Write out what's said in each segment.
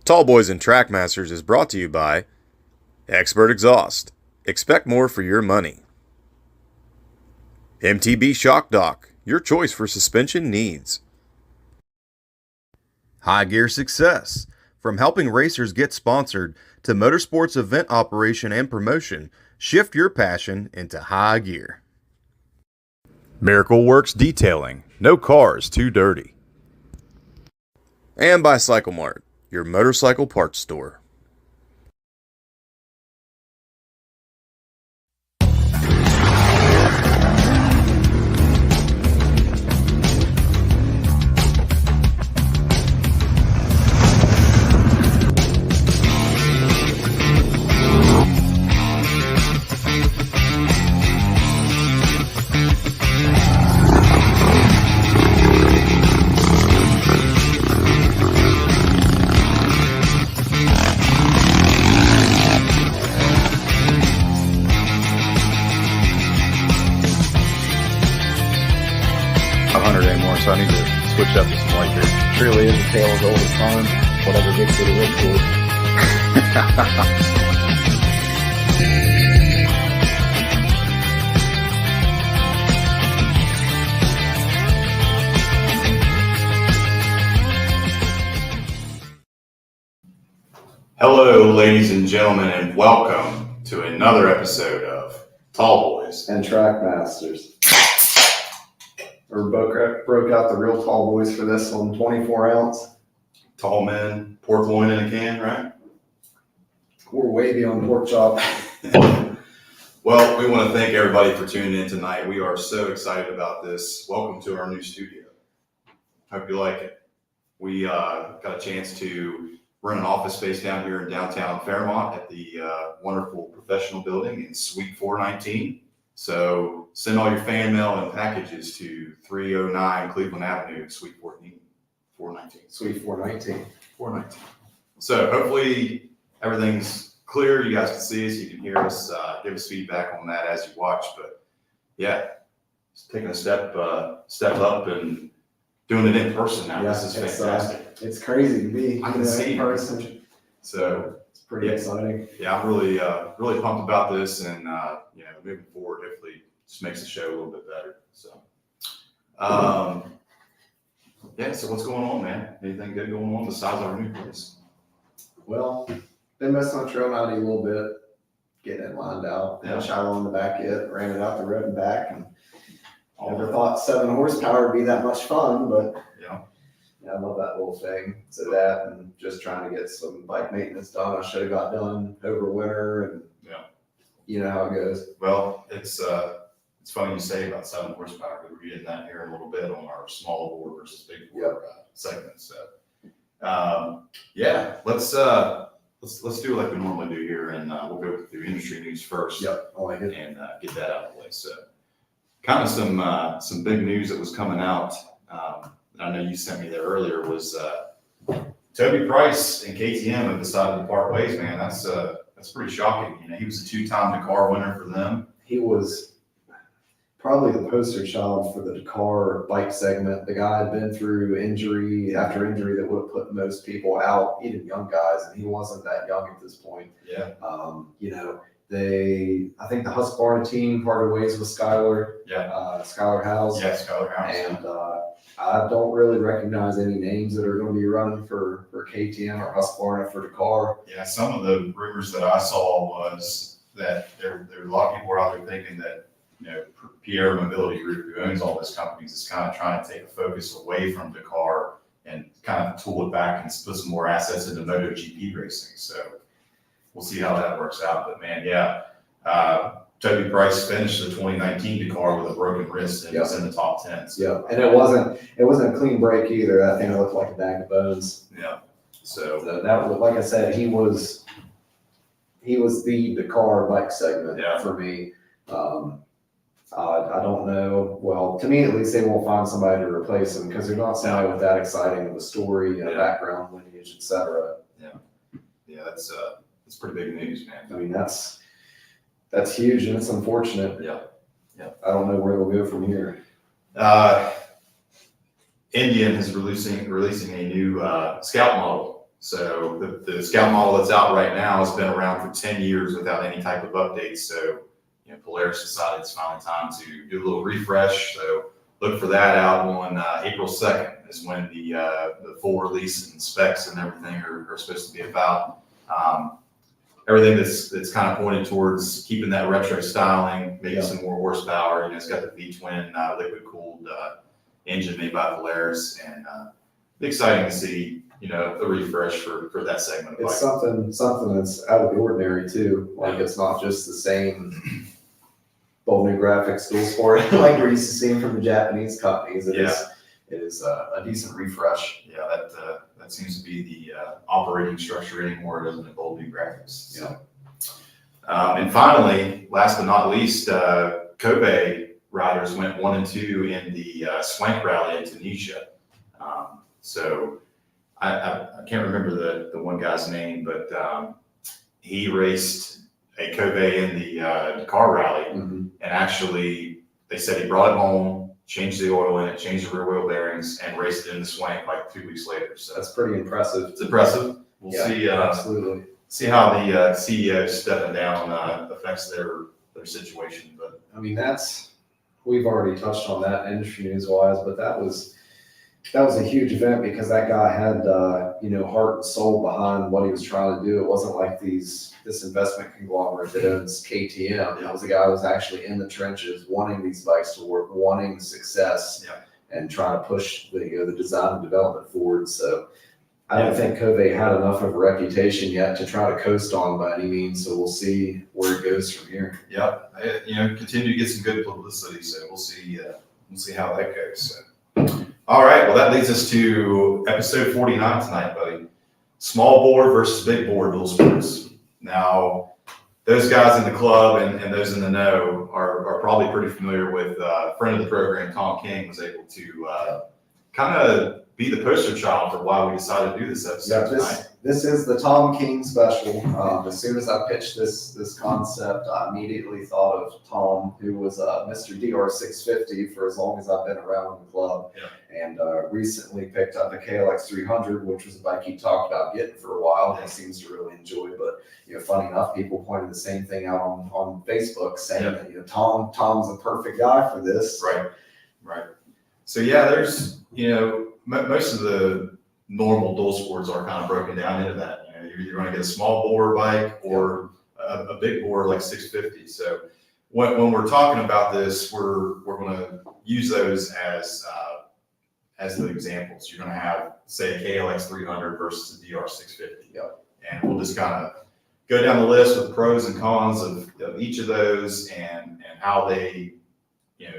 Tallboys and Trackmasters is brought to you by Expert Exhaust. Expect more for your money. MTB Shock Dock, your choice for suspension needs. High Gear Success. From helping racers get sponsored to motorsports event operation and promotion, shift your passion into high gear. Miracle Works Detailing. No cars too dirty. And by Cycle Mart, your motorcycle parts store. So I need to switch up to some light here. Truly is a tale as old as time. Whatever gets you to look for. Hello, ladies and gentlemen, and welcome to another episode of Tallboys and Trackmasters. We broke out the real tall boys for this one, 24 ounce. Tall men, pork loin in a can, right? We're way beyond pork chop. Well, we want to thank everybody for tuning in tonight. We are so excited about this. Welcome to our new studio. Hope you like it. We got a chance to rent an office space down here in downtown Fairmont at the wonderful professional building in Suite 419. So send all your fan mail and packages to 309 Cleveland Avenue, Suite 419. Suite 419. 419. So hopefully everything's clear. You guys can see us. You can hear us. Give us feedback on that as you watch. But yeah, just taking a step up and doing it in person now. Yeah, this is fantastic. It's crazy to be in person. So it's pretty exciting. Yeah, I'm really pumped about this, and moving forward, hopefully, just makes the show a little bit better. So, So what's going on, man? Anything good going on besides our new place? Well, been messing on Trail 90 a little bit, getting it lined out. Yeah. Shallow on the back yet, ran it out the road and back, and never thought 7 horsepower would be that much fun, but yeah, I love that little thing. So that, and just trying to get some bike maintenance done. I should have got done over winter, and you know how it goes. Well, it's funny you say about 7 horsepower, because we're getting that here in a little bit on our small bore versus big bore segment. So let's do like we normally do here, and we'll go through industry news first. Yep, I like it. And get that out of the way. So kind of some big news that was coming out. I know you sent me there earlier was Toby Price and KTM have decided to part ways, man. That's pretty shocking. He was a 2-time Dakar winner for them. He was probably the poster child for the Dakar bike segment. The guy had been through injury after injury that would have put most people out, even young guys, and he wasn't that young at this point. Yeah. I think the Husqvarna team parted ways with Skylar. Yeah. Skylar Howes. Yeah, Skylar Howes. And I don't really recognize any names that are going to be running for KTM or Husqvarna for Dakar. Yeah, some of the rumors that I saw was that there are a lot of people out there thinking that, Pierre Mobility Group, who owns all those companies, is kind of trying to take a focus away from Dakar and kind of tool it back and put some more assets into MotoGP racing. So we'll see how that works out. But man, Toby Price finished the 2019 Dakar with a broken wrist and was in the top 10. So. Yeah, and it wasn't a clean break either. That thing looked like a bag of bones. Yeah. So that was, like I said, he was the Dakar bike segment for me. I don't know. Well, to me at least, they won't find somebody to replace him because they're not somebody with that exciting of a story, background, lineage, etc. Yeah, that's pretty big news, man. I mean, that's huge and it's unfortunate. Yeah. I don't know where they'll go from here. Indian is releasing a new Scout model. So the Scout model that's out right now has been around for 10 years without any type of updates. So Polaris decided it's finally time to do a little refresh. So look for that out on April 2nd is when the full release and specs and everything are supposed to be about. Everything that's kind of pointed towards keeping that retro styling, maybe some more horsepower. It's got the V-twin liquid cooled engine made by Polaris, and exciting to see a refresh for that segment of it's bike. something that's out of the ordinary too. Like it's not just the same bold new graphics dual sport like we're used to seeing from the Japanese companies. It is a decent refresh. Yeah, that seems to be the operating structure anymore, doesn't it? Bold new graphics. Yeah. And finally, last but not least, Kobe riders went 1 and 2 in the Swank Rally in Tunisia. So I can't remember the one guy's name, but he raced a Kobe in the Dakar Rally, and actually they said he brought it home, changed the oil in it, changed the rear wheel bearings, and raced it in the Swank like 2 weeks later. So that's pretty impressive. It's impressive. We'll see. Absolutely. See how the CEO stepping down affects their situation. But I mean, we've already touched on that industry news wise, but that was a huge event because that guy had heart and soul behind what he was trying to do. It wasn't like this investment conglomerate that owns KTM. It was a guy who was actually in the trenches, wanting these bikes to work, wanting success, and trying to push the design and development forward. So I don't think Kobe had enough of a reputation yet to try to coast on by any means. So we'll see where it goes from here. Yep, continue to get some good publicity. So we'll see how that goes. So. All right, well, that leads us to episode 49 tonight, buddy. Small bore versus big bore dual sports. Now, those guys in the club and those in the know are probably pretty familiar with a friend of the program, Tom King, was able to kind of be the poster child for why we decided to do this episode tonight. This is the Tom King special. As soon as I pitched this concept, I immediately thought of Tom, who was Mr. DR650 for as long as I've been around the club, and recently picked up the KLX 300, which was a bike he talked about getting for a while. And he seems to really enjoy. But funny enough, people pointed the same thing out on Facebook, saying that Tom's a perfect guy for this. Right. So there's most of the normal dual sports are kind of broken down into that. You're either going to get a small bore bike or a big bore like 650. So when we're talking about this, we're going to use those as the examples. You're going to have, say, a KLX 300 versus a DR650. And we'll just kind of go down the list with pros and cons of each of those and how they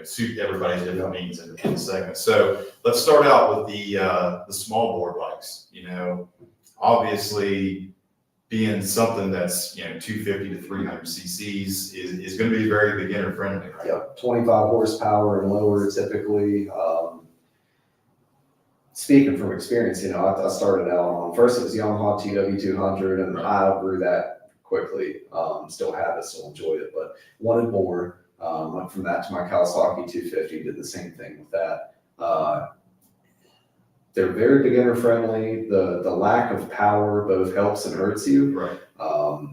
suit everybody's different needs in the segment. So let's start out with the small bore bikes. Obviously being something that's 250 to 300 cc's is going to be very beginner friendly, right? 25 horsepower and lower typically. Speaking from experience, I started out on first it was Yamaha TW200 and I outgrew that quickly. Still have it, still enjoy it, but wanted more. Went from that to my Kawasaki 250, did the same thing with that. They're very beginner friendly. The lack of power both helps and hurts you.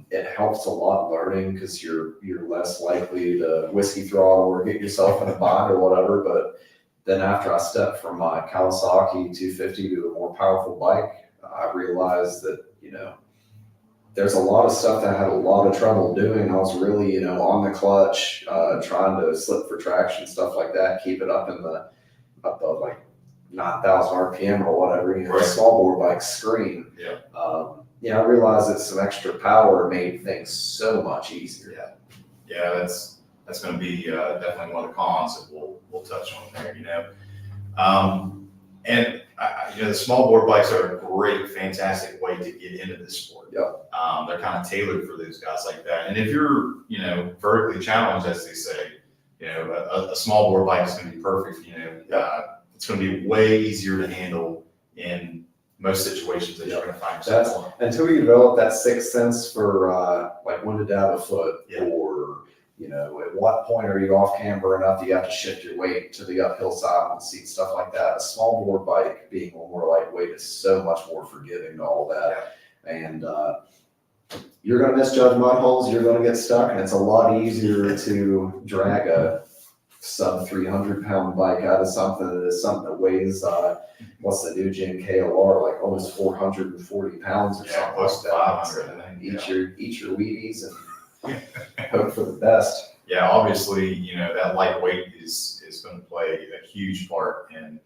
It helps a lot learning because you're less likely to whiskey throttle or get yourself in a bind or whatever, but then after I stepped from my Kawasaki 250 to a more powerful bike, I realized that, there's a lot of stuff that I had a lot of trouble doing. I was really, on the clutch, trying to slip for traction, stuff like that, keep it up above like 9,000 RPM or whatever, Right. a small board bike scream. Yeah. I realized that some extra power made things so much easier. Yeah, that's going to be definitely one of the cons that we'll touch on there. And the small board bikes are a great, fantastic way to get into this sport. Yep. They're kind of tailored for those guys like that. And if you're, vertically challenged, as they say, a small board bike is going to be perfect. It's going to be way easier to handle in most situations that you're going to find yourself in. Until you develop that sixth sense for like when to dab a foot, Yeah. or at what point are you off camber enough that you have to shift your weight to the uphill side on the seat, stuff like that. A small board bike being a little more lightweight is so much more forgiving to all that. And you're going to misjudge mud holes, you're going to get stuck, and it's a lot easier to drag a sub 300 pound bike out of something that is something that weighs what's the new gen KLR, like almost 440 pounds or something like that. So eat your Wheaties and hope for the best. Yeah, obviously, that lightweight is going to play a huge part in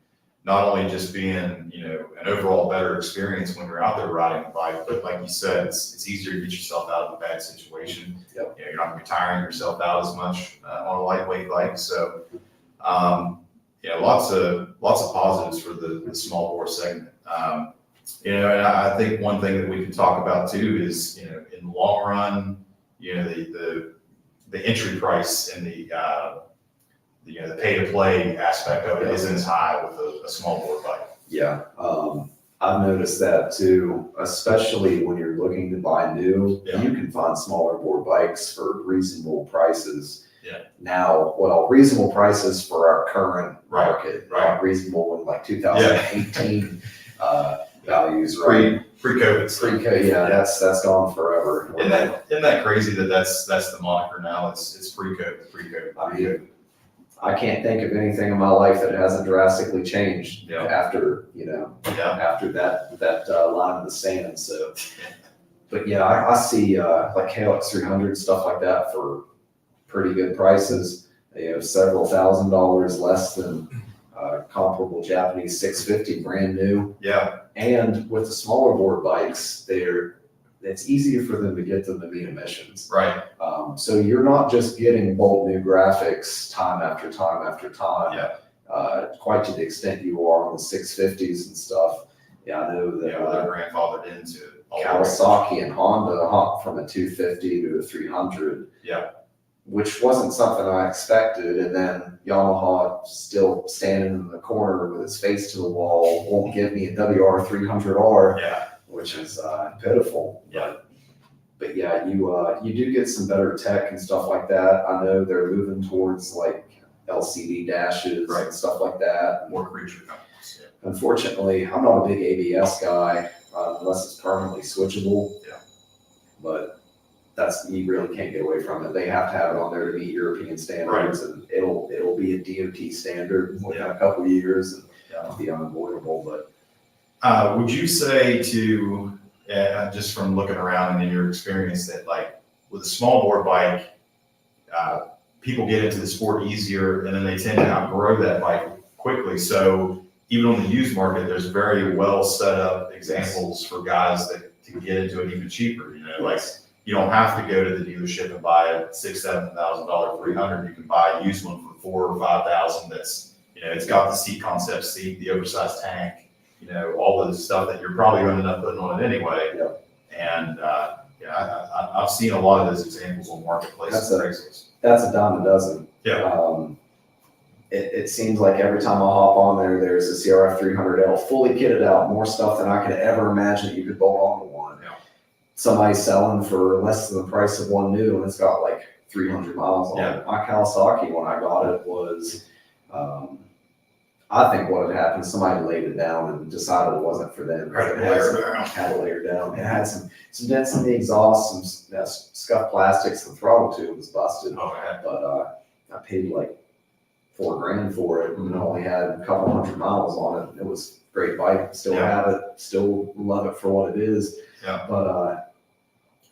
not only just being, an overall better experience when you're out there riding a bike, but like you said, it's easier to get yourself out of a bad situation. Yep. You're not going to be tiring yourself out as much on a lightweight bike. So, lots of positives for the small bore segment. And I think one thing that we can talk about too is, in the long run, the entry price and the pay to play aspect of it isn't as high with a small board bike. Yeah, I've noticed that too, especially when you're looking to buy new. Yeah. You can find smaller board bikes for reasonable prices. Yeah. Now, reasonable prices for our current market, right. not reasonable in like 2018 values, right? Pre-COVID. Yeah, that's gone forever. Isn't that crazy that's the moniker now? It's pre-COVID. I mean, I can't think of anything in my life that hasn't drastically changed after after that line in the sand. So, but yeah, I see like KLX 300 stuff like that for pretty good prices. Several $1,000s less than comparable Japanese 650 brand new. Yeah. And with the smaller board bikes, it's easier for them to get them to meet emissions. Right. So you're not just getting bold new graphics time after time after time, quite to the extent you are on the 650s and stuff. Yeah, I know that they're grandfathered into it. Kawasaki and Honda hopped from a 250 to a 300. Yeah. Which wasn't something I expected, and then Yamaha still standing in the corner with its face to the wall won't give me a WR300R, which is pitiful. Yeah. But yeah, you do get some better tech and stuff like that. I know they're moving towards like LCD dashes and stuff like that. More creature comforts. Yeah. Unfortunately, I'm not a big ABS guy unless it's permanently switchable. Yeah. But you really can't get away from it. They have to have it on there to meet European standards, and it'll be a DOT standard within a couple of years, and it'll be unavoidable. But would you say to just from looking around and in your experience that like with a small board bike, people get into the sport easier, and then they tend to outgrow that bike quickly. So even on the used market, there's very well set up examples for guys that can get into it even cheaper. Like. You don't have to go to the dealership and buy a $6,000-$7,000 300. You can buy a used one for $4,000 or $5,000. That's it's got the seat concept seat, the oversized tank, all of the stuff that you're probably going to end up putting on it anyway. Yep. And I've seen a lot of those examples on marketplaces. That's a dime a dozen. Yeah. It seems like every time I hop on there, there's a CRF 300L fully kitted out, more stuff than I could ever imagine that you could bolt onto one. Somebody's selling for less than the price of one new, and it's got like 300 miles on it. My Kawasaki, when I got it, was, I think what had happened, somebody laid it down and decided it wasn't for them. Had to layer down. It had some dents in the exhaust, some scuffed plastics, the throttle tube was busted. Oh, yeah. But I paid like $4,000 for it, and only had a couple hundred miles on it. It was a great bike. Still have it. Still love it for what it is. Yeah. But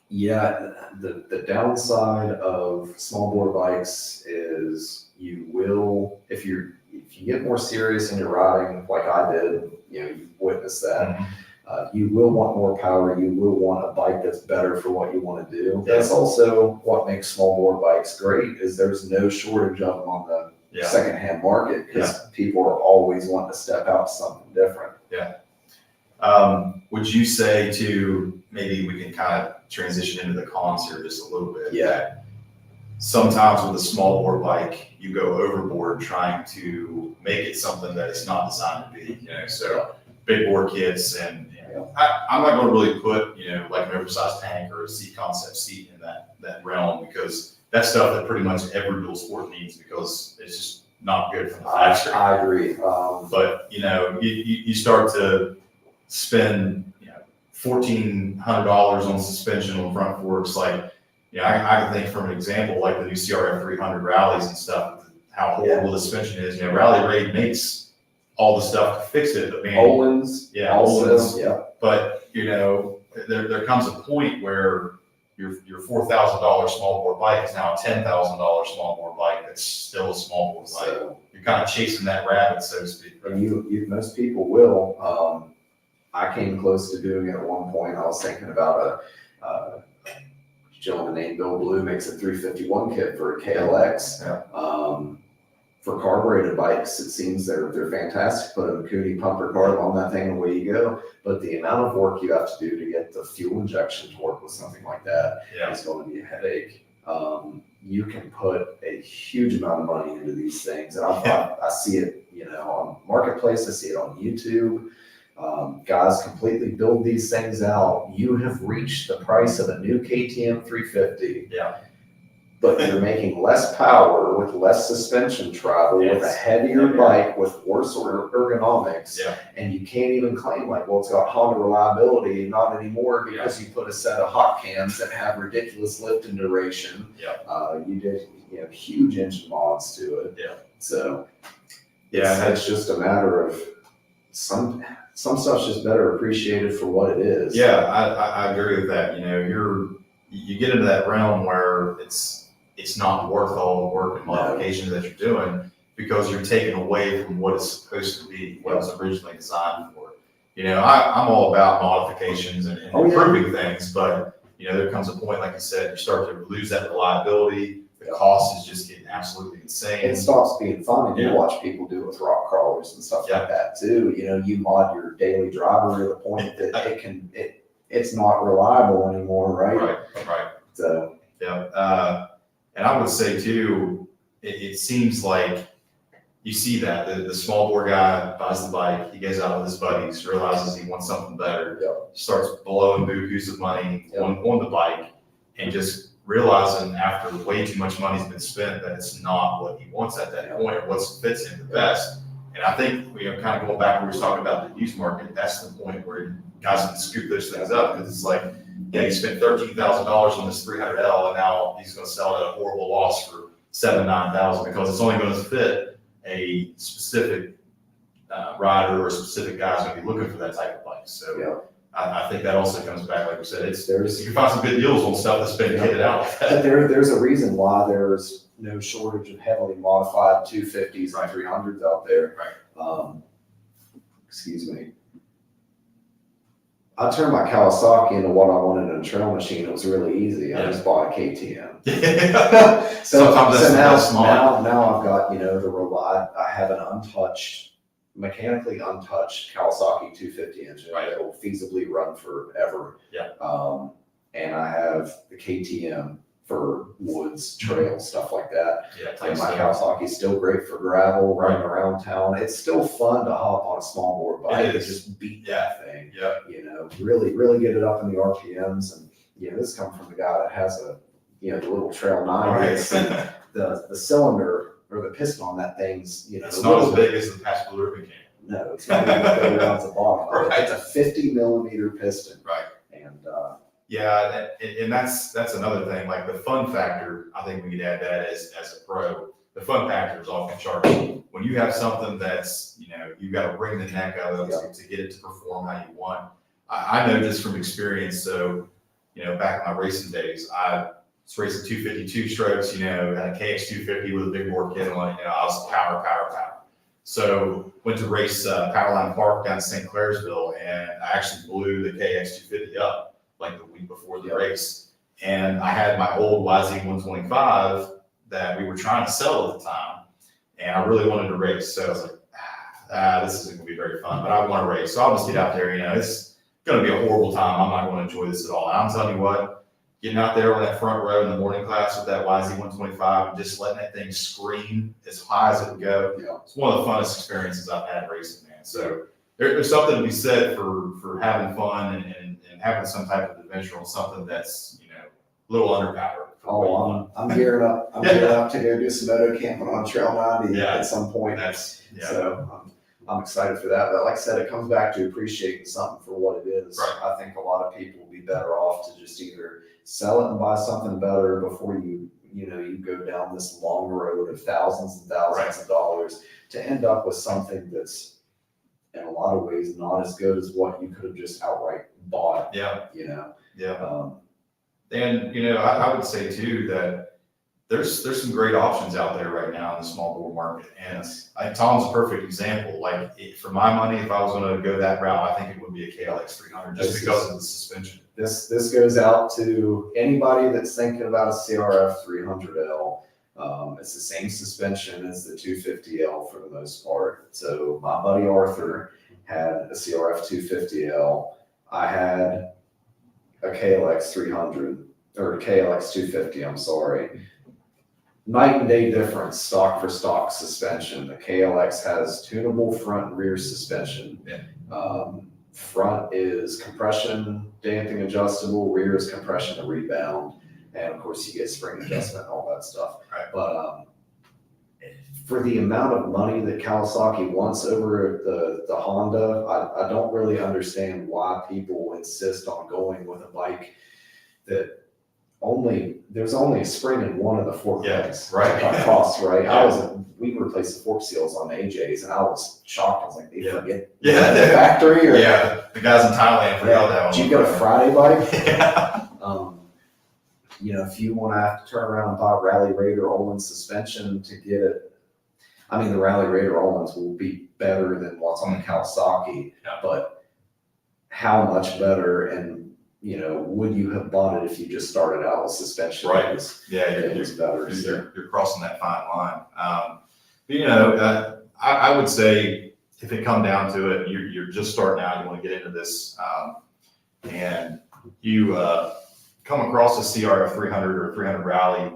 the downside of small bore bikes is you will, if you get more serious in your riding, like I did, you witnessed that. You will want more power. You will want a bike that's better for what you want to do. Yeah. That's also what makes small bore bikes great. Is there's no shortage of them on the secondhand market, because people are always wanting to step out to something different. Yeah. Would you say to, maybe we can kind of transition into the cons here just a little bit? Yeah. Sometimes with a small bore bike, you go overboard trying to make it something that it's not designed to be. So big bore kits, and I'm not going to really put like an oversized tank or a seat concept seat in that realm, because that's stuff that pretty much every dual sport needs, because it's just not good for the factory. I agree. But you start to spend $1,400 on suspension on front forks. Like, I can think from an example like the new CRF 300 rallies and stuff, how horrible the suspension is. Rally Raid makes all the stuff to fix it, but man, Olin's, but there comes a point where your $4,000 small bore bike is now a $10,000 small bore bike that's still a small bore bike. So you're kind of chasing that rabbit, so to speak. And you most people will. I came close to doing it at one point. I was thinking about a gentleman named Bill Blue makes a 351 kit for a KLX. For carbureted bikes, it seems they're fantastic. Put a Mikuni pumper carb on that thing and away you go. But the amount of work you have to do to get the fuel injection to work with something like that is going to be a headache. You can put a huge amount of money into these things, and I see it, on Marketplace. I see it on YouTube. Guys completely build these things out. You have reached the price of a new KTM 350. But you're making less power with less suspension travel, with a heavier bike, with worse ergonomics, and you can't even claim like, well, it's got Honda reliability. Not anymore, because you put a set of hot cams that have ridiculous lift and duration. You did huge engine mods to it. So it's just a matter of some stuff's just better appreciated for what it is. I agree with that. You get into that realm where it's not worth all the work and modifications that you're doing, because you're taking away from what it's supposed to be, what it was originally designed for. I'm all about modifications and improving things, but there comes a point, like you said, you start to lose that reliability. The cost is just getting absolutely insane. It stops being fun, and you watch people do it with rock crawlers and stuff like that too. You mod your daily driver to the point that it's not reliable anymore, right? So and I would say too, it seems like you see that the small bore guy buys the bike, he goes out with his buddies, realizes he wants something better, starts blowing bukus of money on the bike, and just realizing after way too much money's been spent that it's not what he wants at that point, or what fits him the best. And I think kind of going back when we were talking about the used market, that's the point where guys can scoop those things up, because it's like, he spent $13,000 on this 300L, and now he's going to sell it at a horrible loss for $7,000-9,000, because it's only going to fit a specific rider or a specific guy who's going to be looking for that type of bike. So I think that also comes back, like we said, you can find some good deals on stuff that's been kitted out like that. There's a reason why there's no shortage of heavily modified 250s and 300s out there. Excuse me. I turned my Kawasaki into what I wanted in a trail machine. It was really easy. I just bought a KTM. So now I've got, I have an mechanically untouched Kawasaki 250 engine that will feasibly run forever. And I have the KTM for woods, trails, stuff like that. And my Kawasaki is still great for gravel, running around town. It's still fun to hop on a small bore bike and just beat that thing. Really, really get it up in the RPMs. And this comes from the guy that has the little Trail 9. The cylinder or the piston on that thing's it's not as big as the Pascal Urban can. No, it's not even bigger on the bottom. It's a 50 millimeter piston. And and that's another thing. Like the fun factor, I think we could add that as a pro. The the fun factor is off the charts. When you have something that's, you got to bring the neck of it to get it to perform how you want. I know just from experience. So, back in my racing days, I was racing 252 strokes, had a KX 250 with a big bore kit on it. I was power. So went to race Powerline Park down in St. Clairsville, and I actually blew the KX 250 up like the week before the race. And I had my old YZ 125 that we were trying to sell at the time, and I really wanted to race. So I was like, this isn't going to be very fun, but I want to race. So I'll just get out there. It's going to be a horrible time. I'm not going to enjoy this at all. And I'm telling you what, getting out there on that front row in the morning class with that YZ 125 and just letting that thing scream as high as it would go. Yeah. It's one of the funnest experiences I've had racing, man. So there's something to be said for having fun and having some type of adventure on something that's, a little underpowered. Oh, I'm gearing up. I'm gearing up to go do some moto camping on Trail 90 at some point. So I'm excited for that. But like I said, it comes back to appreciating something for what it is. Right. I think a lot of people will be better off to just either sell it and buy something better before you go down this long road of thousands and thousands of dollars to end up with something that's in a lot of ways not as good as what you could have just outright bought. Yeah. And I would say too that there's some great options out there right now in the small bore market, and Tom's a perfect example. Like for my money, if I was going to go that route, I think it would be a KLX 300 just because of the suspension. This goes out to anybody that's thinking about a CRF 300L. It's the same suspension as the 250L for the most part. So my buddy Arthur had a CRF 250L. I had a KLX 300 or KLX 250. I'm sorry. Night and day difference, stock for stock suspension. The KLX has tunable front and rear suspension. Front is compression, damping adjustable, rear is compression and rebound. And of course you get spring adjustment and all that stuff. Right. But for the amount of money that Kawasaki wants over the Honda, I don't really understand why people insist on going with a bike that there's only a spring in one of the fork legs. Right. Cost, right? We replaced the fork seals on the AJs, and I was shocked. I was like, they forget the factory? Or, the guys in Thailand forgot that one. Did you get a Friday bike? Yeah. If you want to have to turn around and buy Rally Raider Olin suspension to get it, I mean, the Rally Raider Olins will be better than what's on the Kawasaki, but how much better? And would you have bought it if you just started out with suspension? Right. It was better. You're crossing that fine line. I would say if it come down to it, you're just starting out, you want to get into this, and you come across a CRF 300 or 300 Rally,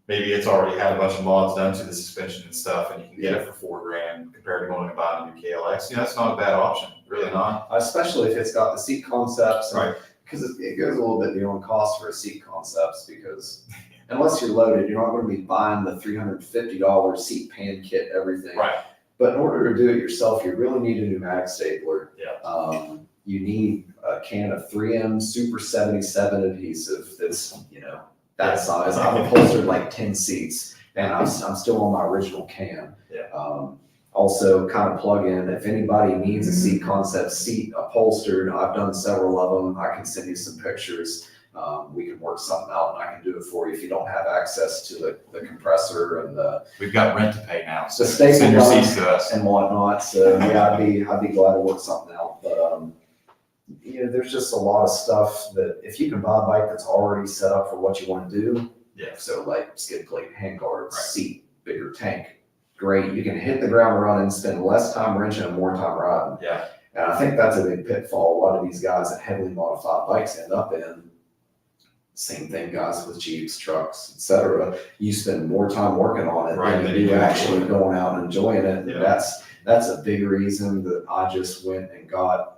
maybe it's already had a bunch of mods done to the suspension and stuff, and you can get it for $4,000 compared to going and buying a new KLX. That's not a bad option, really not. Especially if it's got the seat concepts. Right. Because it goes a little bit beyond cost for a seat concepts, because unless you're loaded, you're not going to be buying the $350 seat pan kit, everything. Right. But in order to do it yourself, you really need a pneumatic stapler. Yeah. You need a can of 3M Super 77 adhesive that's, that size. I've upholstered like 10 seats, and I'm still on my original can. Also, kind of plug in, if anybody needs a seat concept seat upholstered, I've done several of them. I can send you some pictures. We can work something out, and I can do it for you if you don't have access to the compressor and We've got rent to pay now, so send your seats to us and whatnot. So I'd be glad to work something out. But there's just a lot of stuff that if you can buy a bike that's already set up for what you want to do. So like skid plate, handguards, seat, bigger tank. Great. You can hit the ground running, spend less time wrenching and more time riding. And I think that's a big pitfall a lot of these guys that heavily modified bikes end up in. Same thing, guys with Jeeps, trucks, etc. You spend more time working on it than you do actually going out and enjoying it. And that's a big reason that I just went and got,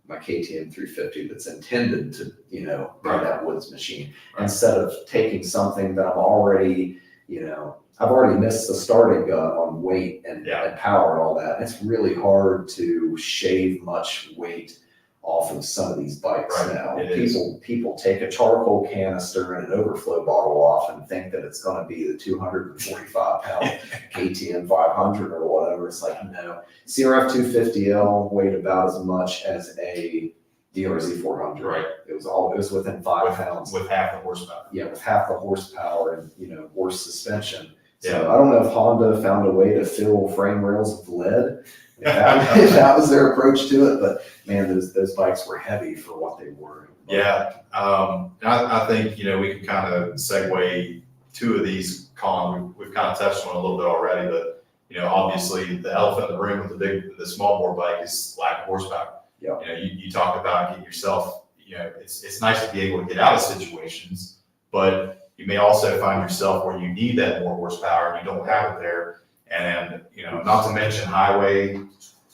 my KTM 350 that's intended to, be that woods machine. Instead of taking something that I'm already, I've already missed the starting gun on weight and power and all that. It's really hard to shave much weight off of some of these bikes Right, now. it is. People take a charcoal canister and an overflow bottle off and think that it's going to be the 245 pound KTM 500 or whatever. It's like, no. CRF 250L weighed about as much as a DRZ 400. Right. It was within 5 pounds. With half the horsepower. Yeah, with half the horsepower and, you know, worse suspension. So Yeah. I don't know if Honda found a way to fill frame rails with lead. If that was their approach to it, but man, those bikes were heavy for what they were. Yeah, I think, you know, we can kind of segue two of these cons. We've kind of touched on it a little bit already, but, you know, obviously the elephant in the room with the small bore bike is lack of horsepower. Yeah. You know, you talk about getting yourself, you know, it's nice to be able to get out of situations, but you may also find yourself where you need that more horsepower and you don't have it there. And, you know, not to mention highway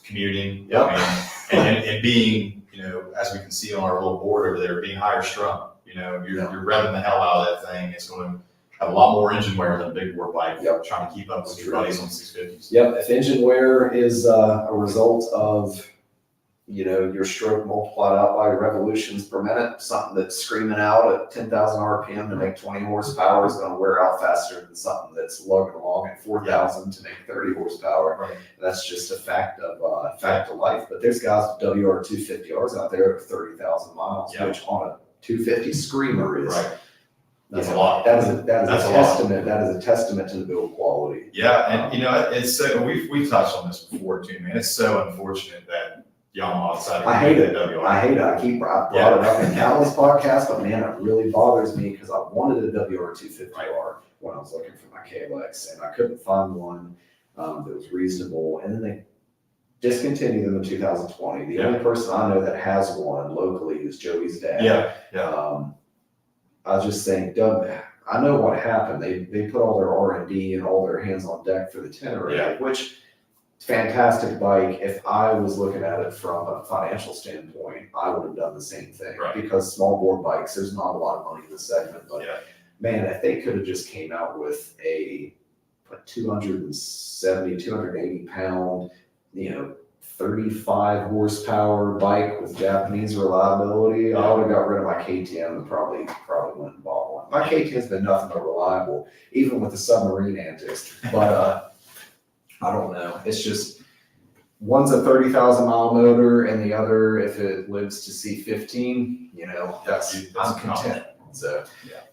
commuting. Yep. I mean, and being, you know, as we can see on our little board over there, being higher strung. You know, you're revving the hell out of that thing. It's going to have a lot more engine wear than a big bore bike. Yep. Trying to keep up with your buddies on 650s. Yep. If engine wear is a result of, you know, your stroke multiplied out by revolutions per minute, something that's screaming out at 10,000 RPM to make 20 horsepower is going to wear out faster than something that's lugging along at 4,000 to make 30 horsepower. Right. That's just a fact of life. But there's guys with WR 250Rs out there at 30,000 miles, Yeah. which on a 250 Screamer is. Right. That's You a know, lot. That is a That's a lot. testament. That is a testament to the build quality. Yeah, and you know, it's so we've touched on this before too, man. It's so unfortunate that Yamaha decided to I hate do it. the WR. I hate it. I brought it up in countless podcasts, but man, it really bothers me because I wanted a WR 250R when I was looking for my KLX, and I couldn't find one that was reasonable. And then they discontinued them in 2020. The only person I know that has one locally is Joey's dad. Yeah. I just think, I know what happened. They put all their R&D and all their hands on deck for the Tenere, which fantastic bike. If I was looking at it from a financial standpoint, I would have done the same thing. Right. Because small bore bikes, there's not a lot of money in the segment. But man, if they could have just came out with a 270, 280 pound, you know, 35 horsepower bike with Japanese reliability, I would have got rid of my KTM and probably went and bought one. My KTM's been nothing but reliable, even with the submarine antics. But I don't know. It's just one's a 30,000 mile motor, and the other, if it lives to see 15, you know, I'm content. So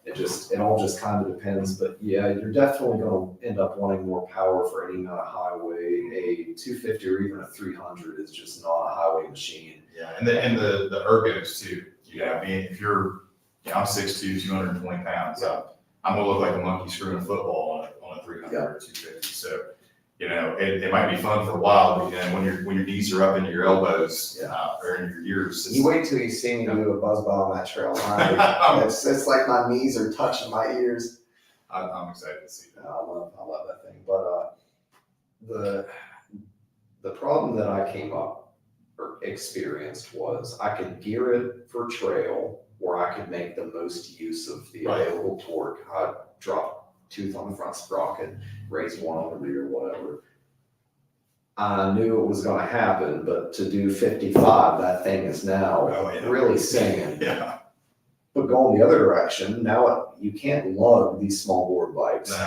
it all just kind of depends. But yeah, you're definitely going to end up wanting more power for any kind of highway. A 250 or even a 300 is just not a highway machine. Yeah, and the ergos too. You know, I mean, if you're, I'm 6'2", 220 pounds. So I'm gonna look like a monkey screwing a football on a 300 or 250. So, you know, it might be fun for a while, but then when your knees are up into your elbows or in your ears. You wait till you see me do a buzz ball on that trail line. It's like my knees are touching my ears. I'm excited to see that. I love that thing. But the problem that I came up or experienced was I could gear it for trail where I could make the most use of the available torque. I'd drop tooth on the front sprocket, raise one on the rear, whatever. I knew it was going to happen, but to do 55, that thing is now really singing. Yeah. But going the other direction, now you can't lug these small bore bikes.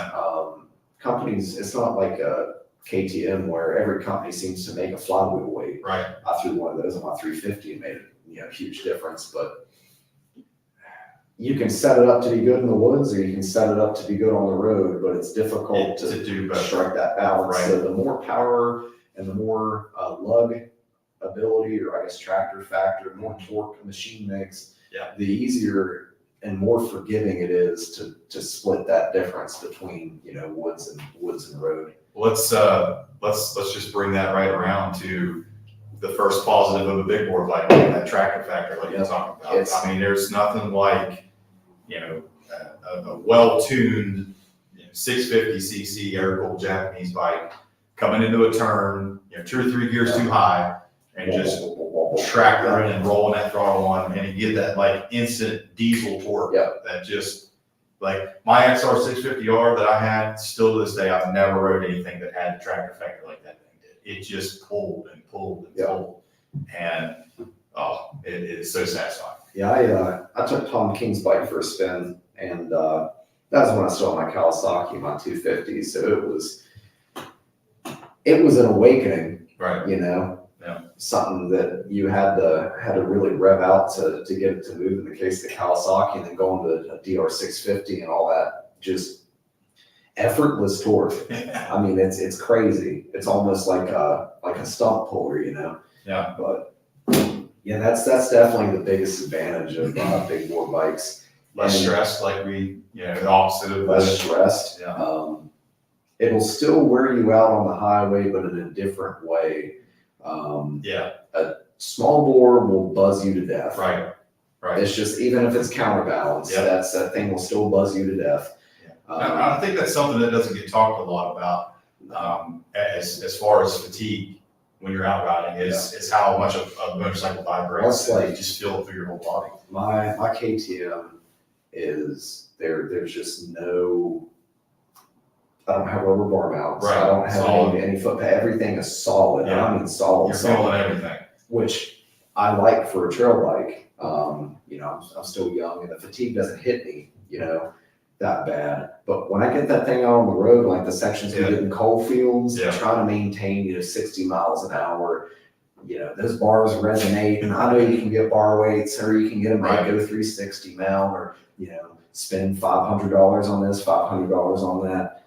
Companies, it's not like a KTM where every company seems to make a flywheel weight. Right. I threw one of those on my 350 and made a huge difference. But you can set it up to be good in the woods, or you can set it up to be good on the road. But it's difficult to do both. Strike that balance. Right. So the more power and the more lug ability, or I guess tractor factor, the more torque the machine makes, the easier and more forgiving it is to split that difference between woods and road. Let's just bring that right around to the first positive of a big board bike, that tractor factor, like you're talking about. I mean, there's nothing like a well-tuned 650cc air-cooled Japanese bike coming into a turn, 2 or 3 gears too high, and just tractoring and rolling that throttle on, and you get that like instant diesel torque that just like my XR 650R that I had, still to this day, I've never rode anything that had a tractor factor like that thing did. It just pulled and pulled and pulled, and it is so satisfying. Yeah, I took Tom King's bike for a spin, and that was when I still had my Kawasaki, my 250. So it was an awakening, Right. you know, Yeah. something that you had to really rev out to get it to move. In the case of the Kawasaki, and then going to a DR650 and all that, just effortless torque. I mean, it's crazy. It's almost like a stump puller, you know. Yeah. But yeah, that's definitely the biggest advantage of big bore bikes. Less stressed, like the opposite of Less stressed. Yeah. It'll still wear you out on the highway, but in a different way. A small bore will buzz you to death. Right. It's just, even if it's counterbalanced, that thing will still buzz you to death. I think that's something that doesn't get talked a lot about as far as fatigue when you're out riding is how much a motorcycle vibrates. Well, you just feel it through your whole body. My KTM is there's just no, I don't have rubber bar mounts. Right. I don't have any foot. Everything is solid. Yeah. I mean solid. You're solid, feeling everything. which I like for a trail bike. I'm still young, and the fatigue doesn't hit me, that bad. But when I get that thing out on the road, like the sections we get in coal fields, trying to maintain 60 miles an hour, those bars resonate. And I know you can get bar weights, or you can get them at Go 360 mount, or spend $500 on this, $500 on that.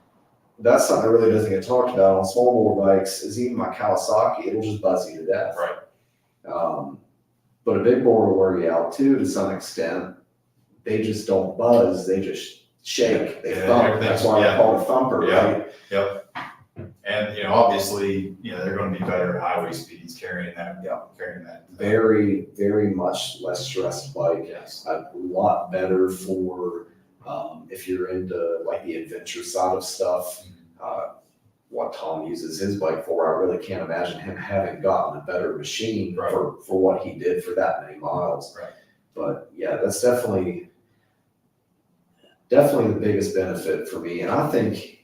That's something that really doesn't get talked about on small bore bikes. Is even my Kawasaki, it'll just buzz you to death. Right. But a big bore will wear you out too, to some extent. They just don't buzz; they just shake. They thump. That's why I call it a thumper, right? Yep. And obviously, they're going to be better at highway speeds carrying that. Carrying that. Very, very much less stressed bike. Yes. A lot better for if you're into like the adventure side of stuff. What Tom uses his bike for, I really can't imagine him having gotten a better machine for what he did for that many miles. Right. But yeah, that's definitely the biggest benefit for me. And I think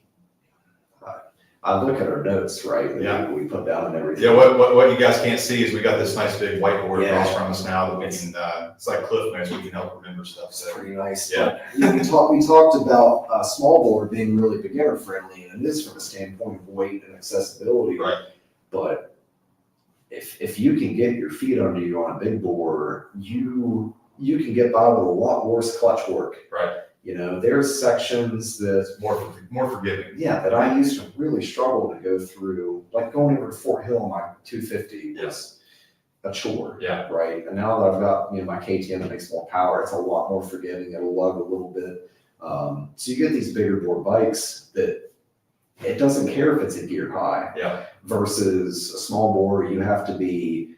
I look at our notes, right? We put down and everything. Yeah, what you guys can't see is we got this nice big whiteboard across from us now that we can, it's like cliff notes, we can help remember stuff. So it's pretty nice. Yeah. We talked about small bore being really beginner friendly, and it is from a standpoint of weight and accessibility. Right. But if you can get your feet under you on a big bore, you can get by with a lot worse clutch work. Right. There's sections that more forgiving. Yeah, that I used to really struggle to go through, like going over to Fort Hill on my 250 was a chore. Yeah. Right. And now that I've got my KTM that makes more power, it's a lot more forgiving. It'll lug a little bit. So you get these bigger bore bikes that it doesn't care if it's a gear high. Yeah. Versus a small bore, you have to be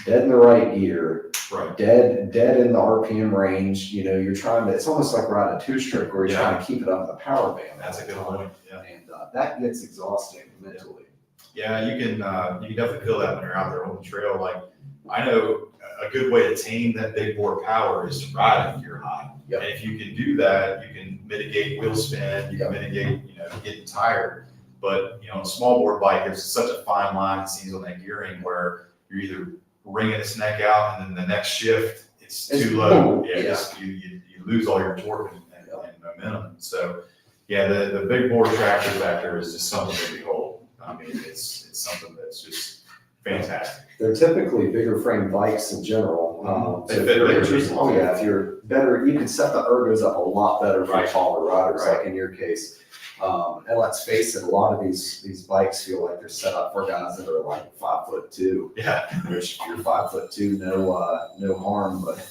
dead in the right gear. Right. Dead in the RPM range. You're trying to, it's almost like riding a two-stroke where you're trying to keep it up in the power band. That's a good point. Yeah. And that gets exhausting mentally. Yeah, you can definitely feel that when you're out there on the trail. Like, I know a good way to tame that big bore power is to ride it gear high. Yep. And if you can do that, you can mitigate wheel spin, you can mitigate, getting tired. But, on a small bore bike, there's such a fine line it seems on that gearing where you're either wringing its neck out, and then the next shift it's too low. You lose all your torque and momentum. So the big bore tractor factor is just something to behold. I mean, it's something that's just fantastic. They're typically bigger frame bikes in general. They fit bigger people. If you're better, you can set the ergos up a lot better for taller riders, like in your case. And let's face it, a lot of these bikes feel like they're set up for guys that are like 5'2". Yeah. Which if you're 5'2", no harm, but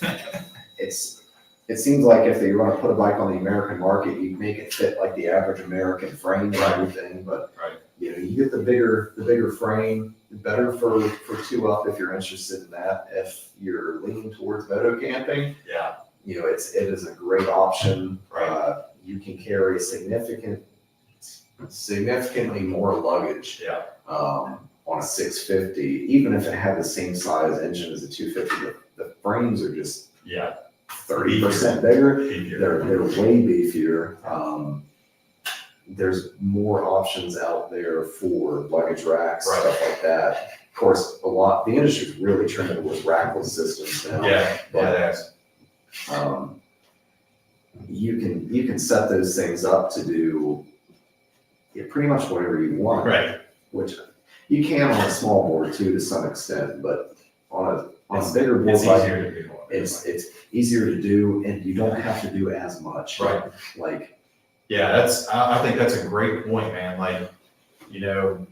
it seems like if you're going to put a bike on the American market, you make it fit like the average American frame and everything. But you get the bigger frame, better for two up if you're interested in that. If you're leaning towards moto camping, it is a great option. Right. You can carry significantly more luggage on a 650, even if it had the same size engine as a 250. The frames are just 30% bigger. They're way beefier. There's more options out there for luggage racks, stuff like that. course, the industry's really trending with rackless systems now. But it is. You can set those things up to do pretty much whatever you want. Right. Which you can on a small board too, to some extent, but on a bigger board, it's easier to do, and you don't have to do as much. Right. Like. Yeah, I think that's a great point, man. Like, you know,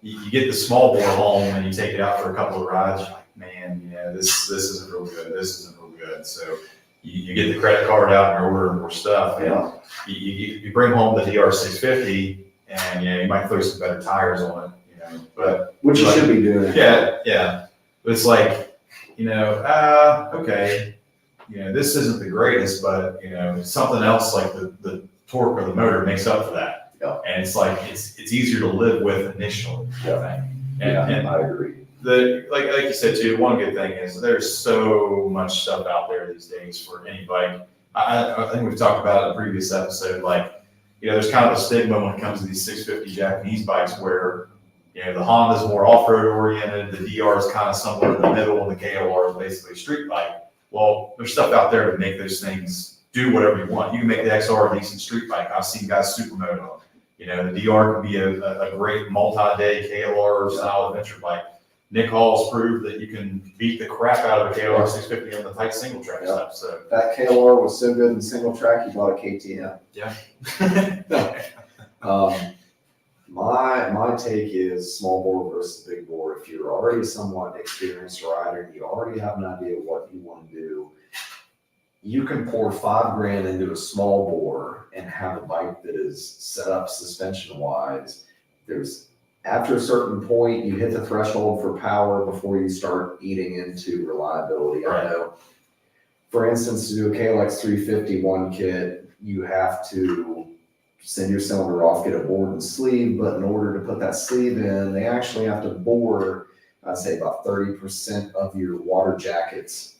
you get the small bore home and you take it out for a couple of rides, you're like, man, this isn't real good. This isn't real good. So you get the credit card out and you're ordering more stuff. Yeah. You bring home the DR650 and you might throw some better tires on it, but which you should be doing. Yeah. But it's like, okay, this isn't the greatest, but something else like the torque of the motor makes up for that. Yeah. And it's like it's easier to live with initially. Yeah. And I agree. Like you said too, one good thing is there's so much stuff out there these days for any bike. I think we've talked about it in a previous episode, like, there's kind of a stigma when it comes to these 650 Japanese bikes where, the Honda's more off-road oriented, the DR is kind of somewhere in the middle, and the KLR is basically a street bike. Well, there's stuff out there to make those things do whatever you want. You can make the XR a decent street bike. I've seen guys supermoto on. The DR can be a great multi-day KLR style adventure bike. Nick Hall's proved that you can beat the crap out of a KLR 650 on the tight single track stuff. So that KLR was so good in single track, you bought a KTM. Yeah. My take is small bore versus big bore. If you're already a somewhat experienced rider and you already have an idea of what you want to do, you can pour $5,000 into a small bore and have a bike that is set up suspension wise. After a certain point, you hit the threshold for power before you start eating into reliability. Right. I know, for instance, to do a KLX 351 kit, you have to send your cylinder off, get a board and sleeve, but in order to put that sleeve in, they actually have to bore, I'd say about 30% of your water jackets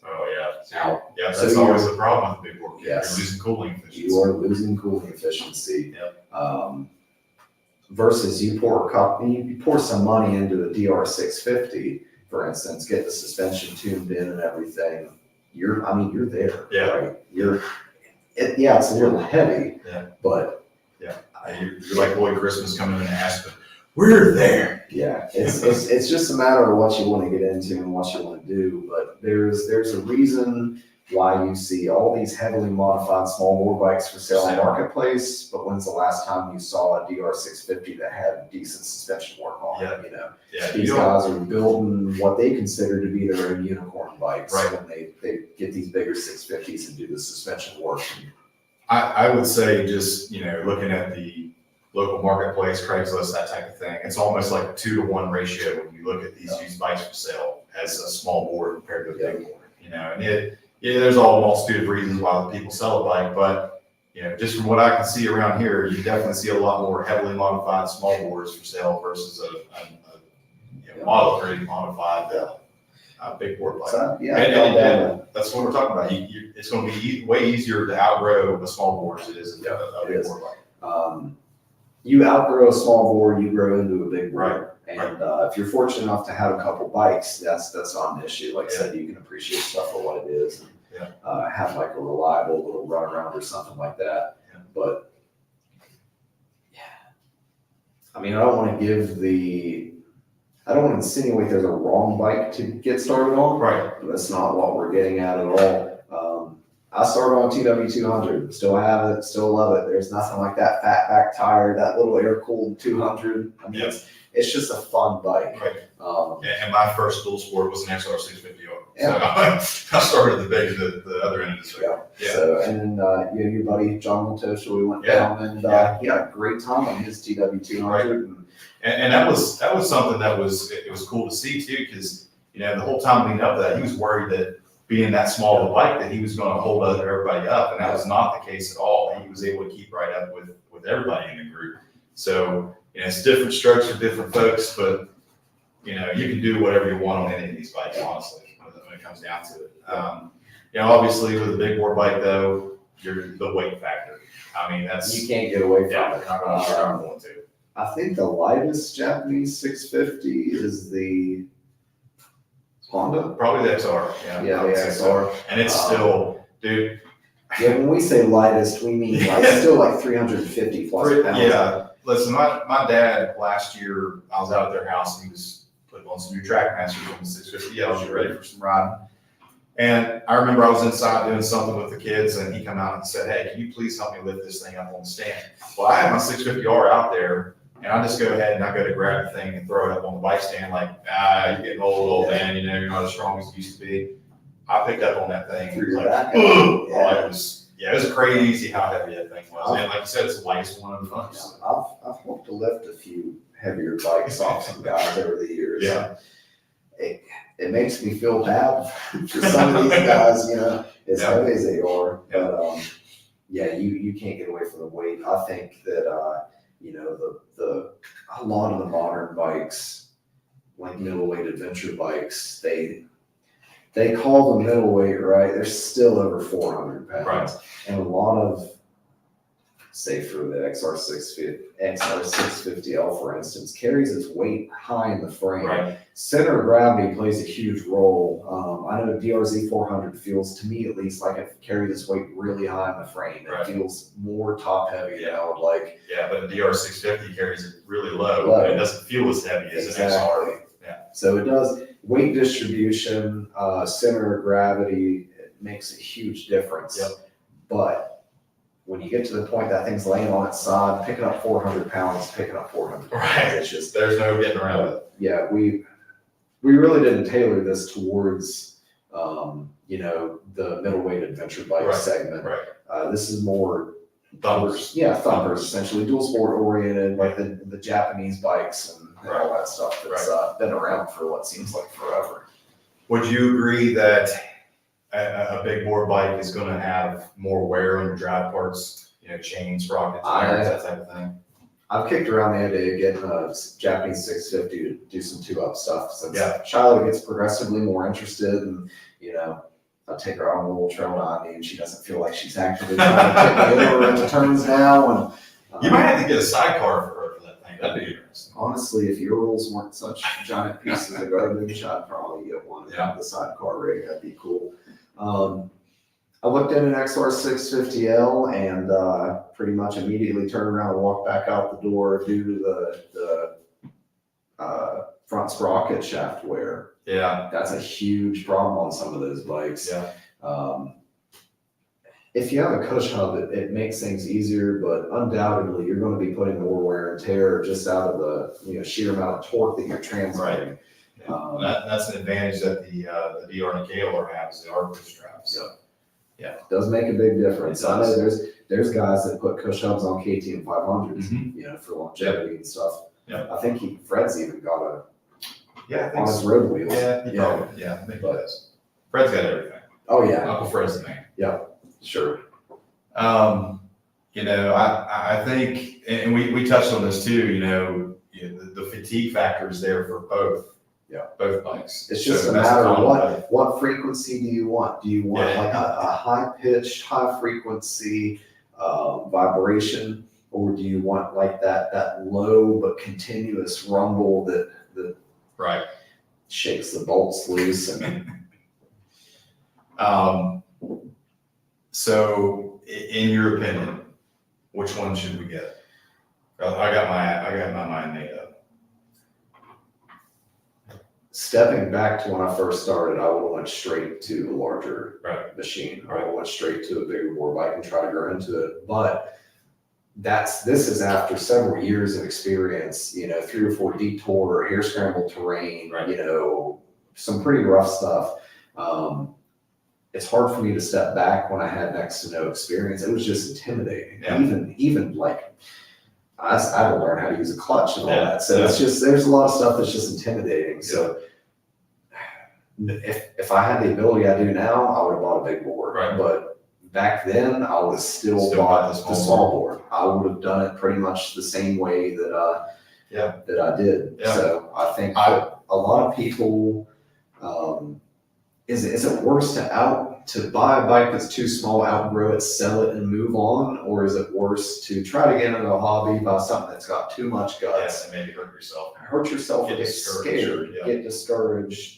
out. Yeah, that's always the problem with the big bore kit. Yes. You're losing cooling efficiency. You are losing cooling efficiency. Yep. Versus you pour some money into the DR650, for instance, get the suspension tuned in and everything. You're there. Yeah. Right? It's a little heavy. Yeah. But you're like Lloyd Christmas coming in and asking, we're there. Yeah, it's just a matter of what you want to get into and what you want to do. But there's a reason why you see all these heavily modified small bore bikes for sale on marketplace. But when's the last time you saw a DR650 that had decent suspension work on it? These guys are building what they consider to be their own unicorn bikes. Right. When they get these bigger 650s and do the suspension work. I would say just, looking at the local marketplace, Craigslist, that type of thing, it's almost like a 2-to-1 ratio when you look at these used bikes for sale as a small board compared to a big board. And there's all a multitude of reasons why people sell a bike, but just from what I can see around here, you definitely see a lot more heavily modified small boards for sale versus a model grade modified big board bike. So, and that's what we're talking about. It's going to be way easier to outgrow a small board as it is a big board bike. You outgrow a small board, you grow into a big board. Right. And if you're fortunate enough to have a couple bikes, that's not an issue. Like I said, you can appreciate stuff for what it is. And, have like a reliable little run around or something like that. Yeah. But I don't want to insinuate there's a wrong bike to get started on. Right. That's not what we're getting at all. I started on TW200, still have it, still love it. There's nothing like that fat back tire, that little air-cooled 200. It's just a fun bike. Right. And my first dual sport was an XR 650. So I started the other end of the circle. Yeah. So, and then your buddy John Montosha, we went down and he had a great time on his TW200. Right. And that was something that was cool to see too, because the whole time leading up to that, he was worried that being that small of a bike that he was going to hold everybody up, and that was not the case at all. He was able to keep right up with everybody in the group. So it's different strokes for different folks, but you can do whatever you want on any of these bikes, honestly, when it comes down to it. Obviously with a big board bike though, you're the weight factor. That's you can't get away from it. You're not going to. I think the lightest Japanese 650 is the Honda? Probably the XR. Yeah, Yeah, I would the say so. XR. And it's still, dude. Yeah, when we say lightest, we mean like still like 350 plus pounds. Yeah, listen, my dad last year, I was out at their house and he was putting on some new Trackmasters on the 650. I was ready for some riding. And I remember I was inside doing something with the kids and he come out and said, "Hey, can you please help me lift this thing up on the stand?" Well, I had my 650R out there and I just go ahead and I go to grab the thing and throw it up on the bike stand like, you're getting old man, you know, you're not as strong as you used to be. I picked up on that thing. Through your Like, back. oh, Yeah. it was crazy how heavy that thing was. And like you said, it's the lightest one of the bunch. I've helped to lift a few heavier bikes off some guys over the years. Yeah. It makes me feel bad for some of these guys, you know, as Yeah. heavy as they are. Yeah. But you can't get away from the weight. I think that you know, a lot of the modern bikes, like middleweight adventure bikes, they call them middleweight, right? They're still over 400 pounds. Right. And a lot of, say for the XR650L, for instance, carries its weight high in the frame. Right. Center of gravity plays a huge role. I know DRZ 400 feels, to me at least, like it carries its weight really high in the frame. It Right. feels more top heavy than I would like. Yeah, but the DR650 carries it really low. Low. And it doesn't feel as heavy as an XR. Yeah. So it does. Weight distribution, center of gravity, it makes a huge difference. Yep. But when you get to the point that thing's laying on its side, picking up 400 pounds, picking up 400 pounds. Right. It's just, There's no getting around it. yeah, we really didn't tailor this towards, you know, the middleweight adventure bike Right. segment. Right. This is more Thumpers. Yeah, thumpers, essentially dual sport oriented, like the Japanese bikes and all that stuff that's been around for what seems like forever. Would you agree that a big bore bike is going to have more wear on your drive parts, you know, chains, sprockets, irons, that type of thing? I've kicked around the idea of getting a Japanese 650 to do some two-up stuff. Since Charlotte gets progressively more interested, and you know, I take her on a little trail behind me, and she doesn't feel like she's actively trying to take me over in the turns now. And you might have to get a sidecar for her for that thing. That'd be interesting. Honestly, if your rules weren't such giant pieces of garbage, I'd probably get one. Yeah. The sidecar rig, that'd be cool. I looked at an XR650L and pretty much immediately turned around and walked back out the door due to the front sprocket shaft wear. Yeah. That's a huge problem on some of those bikes. Yeah. If you have a cush hub, it makes things easier, but undoubtedly you're going to be putting more wear and tear just out of the sheer amount of torque that you're transmitting. Yeah. That's an advantage that the DR and the KLR have is the arc straps. Yeah, it does make a big difference. I know there's guys that put cush hubs on KTM 500s, you know, for longevity and stuff. Yeah. I think Fred's even got a I on his road wheels. Yeah, I think he does. Fred's got everything. Oh yeah. Uncle Fred's the man. Yeah, sure. You know, I think, and we touched on this too, you know, the fatigue factor is there for both. Yeah, both bikes. It's just a matter of what frequency do you want? Do you want like a high pitched, high frequency vibration, or do you want like that low but continuous rumble that shakes the bolts loose? And so, in your opinion, which one should we get? I got my mind made up. Stepping back to when I first started, I would have went straight to the larger machine. I would have went straight to a bigger bore bike and try to grow into it. But this is after several years of experience, you know, 3 or 4 detour, air scramble terrain, you know, some pretty rough stuff. It's hard for me to step back when I had next to no experience. It was just intimidating. Yeah. Even like I had to learn how to use a clutch and all that. So it's just, there's a lot of stuff that's just intimidating. Yeah. So if I had the ability I do now, I would have bought a big board. Right. But back then I would have still bought the small board. I would have done it pretty much the same way that I did. Yeah. So I think a lot of people, is it worse to buy a bike that's too small, outgrow it, sell it, and move on? Or is it worse to try to get into a hobby, buy something that's got too much guts? And maybe hurt yourself. Get scared, get discouraged.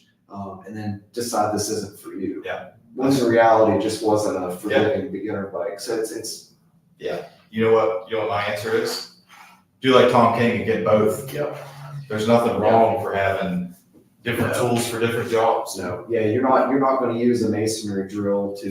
and then decide this isn't for you. Yeah. When in reality, it just wasn't a forgiving beginner bike. So it's. Yeah. You know what my answer is? Do like Tom King and get both. Yep. There's nothing wrong for having different tools for different jobs. No. Yeah, you're not going to use a masonry drill to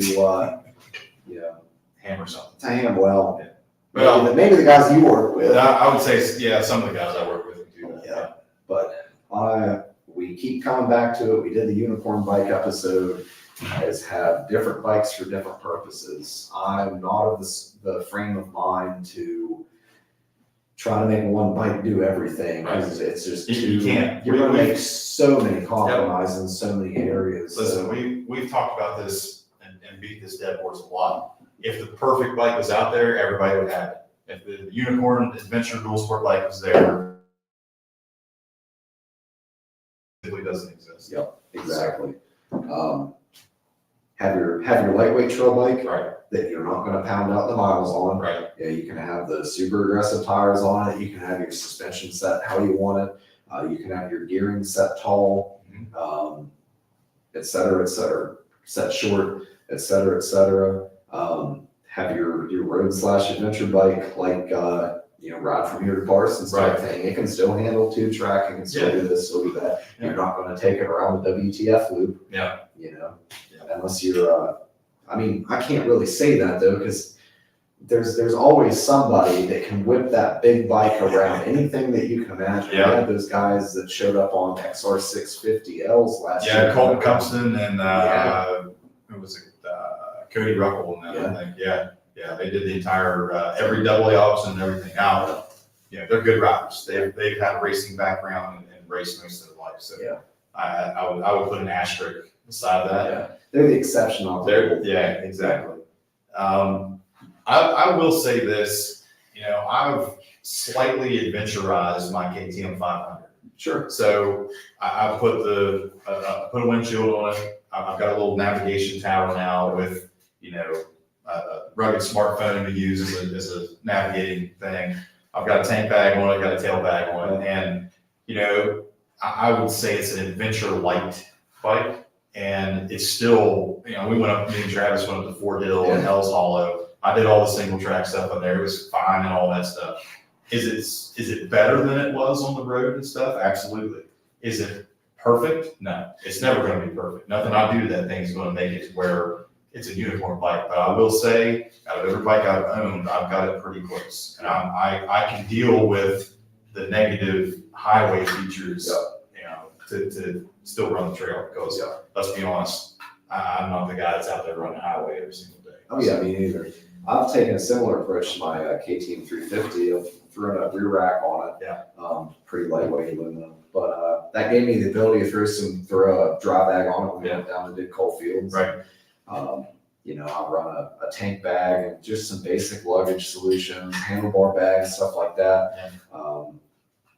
Hammer something. to ham well. Yeah. Well, maybe the guys you work with. I would say, yeah, some of the guys I work with do that. Yeah. But we keep coming back to it. We did the unicorn bike episode. Guys have different bikes for different purposes. I'm not of the frame of mind to try to make one bike do everything, because it's just You can't. You're going to make so many compromises in so many areas. Listen, we've talked about this and beat this dead horse a lot. If the perfect bike was out there, everybody would have it. If the unicorn adventure dual sport bike was there, it simply doesn't exist. Yep, exactly. Have your lightweight trail bike that you're not going to pound out the miles on. Right. Yeah, you can have the super aggressive tires on it. You can have your suspension set how you want it. You can have your gearing set tall, et cetera, set short, et cetera, et cetera. Have your road / adventure bike like ride from here to Parsons type thing. It can still handle 2-track. It can still do this, still do that. Yeah. You're not going to take it around the WTF loop. Yeah. Unless you're. I can't really say that though, because there's always somebody that can whip that big bike around anything that you can imagine. Yeah. We had those guys that showed up on XR650Ls last year. Yeah, Colton Cumpson and who was it? Cody Ruckle and that, I think. Yeah, they did the entire every double A option and everything. Now, they're good riders. They've had a racing background and raced most of their life. So I would put an asterisk beside that. Yeah. They're the exception on exactly. I will say this, I've slightly adventurized my KTM 500. Sure. So I put put a windshield on it. I've got a little navigation tower now with, a rugged smartphone to use as a navigating thing. I've got a tank bag on it, got a tail bag on it, and I would say it's an adventure light bike, and it's still, me and Travis went up to Fort Hill and Hell's Hollow. I did all the single track stuff up there. It was fine and all that stuff. Is it better than it was on the road and stuff? Absolutely. Is it perfect? No, it's never going to be perfect. Nothing I do to that thing is going to make it to where it's a unicorn bike. But I will say, out of every bike I've owned, I've got it pretty close, and I can deal with the negative highway features, to still run the trail, because let's be honest, I'm not the guy that's out there running the highway every single day. Oh yeah, me neither. I've taken a similar approach to my KTM 350 of throwing a rear rack on it. Yeah. Pretty lightweight aluminum, but that gave me the ability to throw a dry bag on it when we went down and did coal fields. Right. I run a tank bag and just some basic luggage solutions, handlebar bags, stuff like that.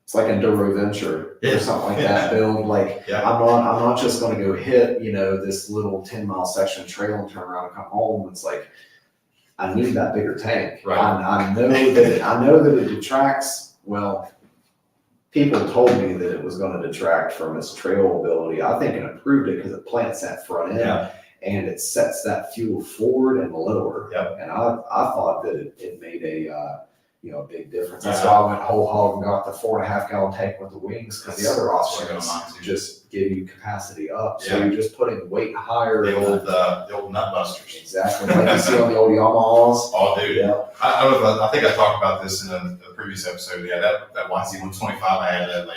It's like a Enduro Venture or something like that build. Like I'm not just going to go hit this little 10-mile section of trail and turn around and come home. It's like I need that bigger tank. Right. I know that it detracts. Well, people told me that it was going to detract from its trail ability. I think it improved it because it plants that front end and it sets that fuel forward and lower. Yep. And I thought that it made a big difference. That's why I went whole hog and got the 4.5 gallon tank with the wings, because the other options just give you capacity up. So you're just putting weight higher. The old nut busters. Exactly. Like you see on the old Yamahas. Oh, dude. Yeah. I don't know I think I talked about this in a previous episode. Yeah, that YC125, I had that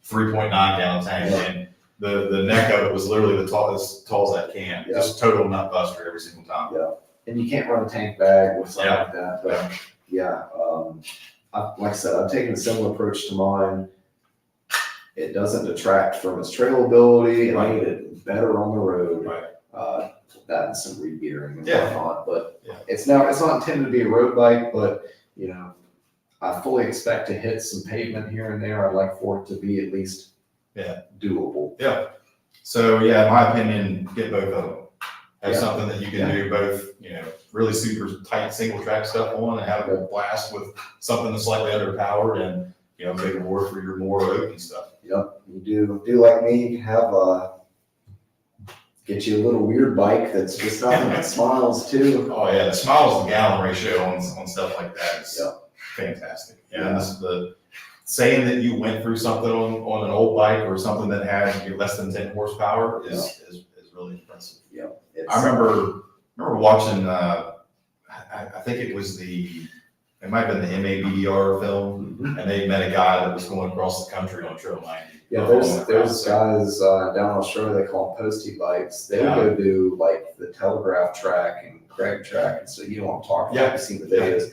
3.9 gallon tank, and the neck of it was literally as tall as that can. Just total nut buster every single time. Yeah. And you can't run a tank bag with something like that. But like I said, I've taken a similar approach to mine. It doesn't detract from its trail ability. It made it better on the road. Right. That and some re-gearing and whatnot. But it's not intended to be a road bike, but I fully expect to hit some pavement here and there. I'd like for it to be at least doable. Yeah. So in my opinion, get both of them. Have something that you can do both, really super tight single track stuff on, and have a blast with something that's slightly underpowered, and bigger more for your more open stuff. Yep. You do like me, you can have get you a little weird bike that's just nothing but smiles too. Oh yeah, the smiles to gallon ratio on stuff like that is fantastic. Yeah, Yeah. the saying that you went through something on an old bike or something that had less than 10 horsepower is really impressive. Yeah. I remember watching. I think it was it might have been the MABDR film, and they met a guy that was going across the country on Trail 90. Yeah, there's guys down in Australia, they call them postie bikes. They would go do like the Telegraph track and Craig track, and so you know what I'm talking about. You've seen the videos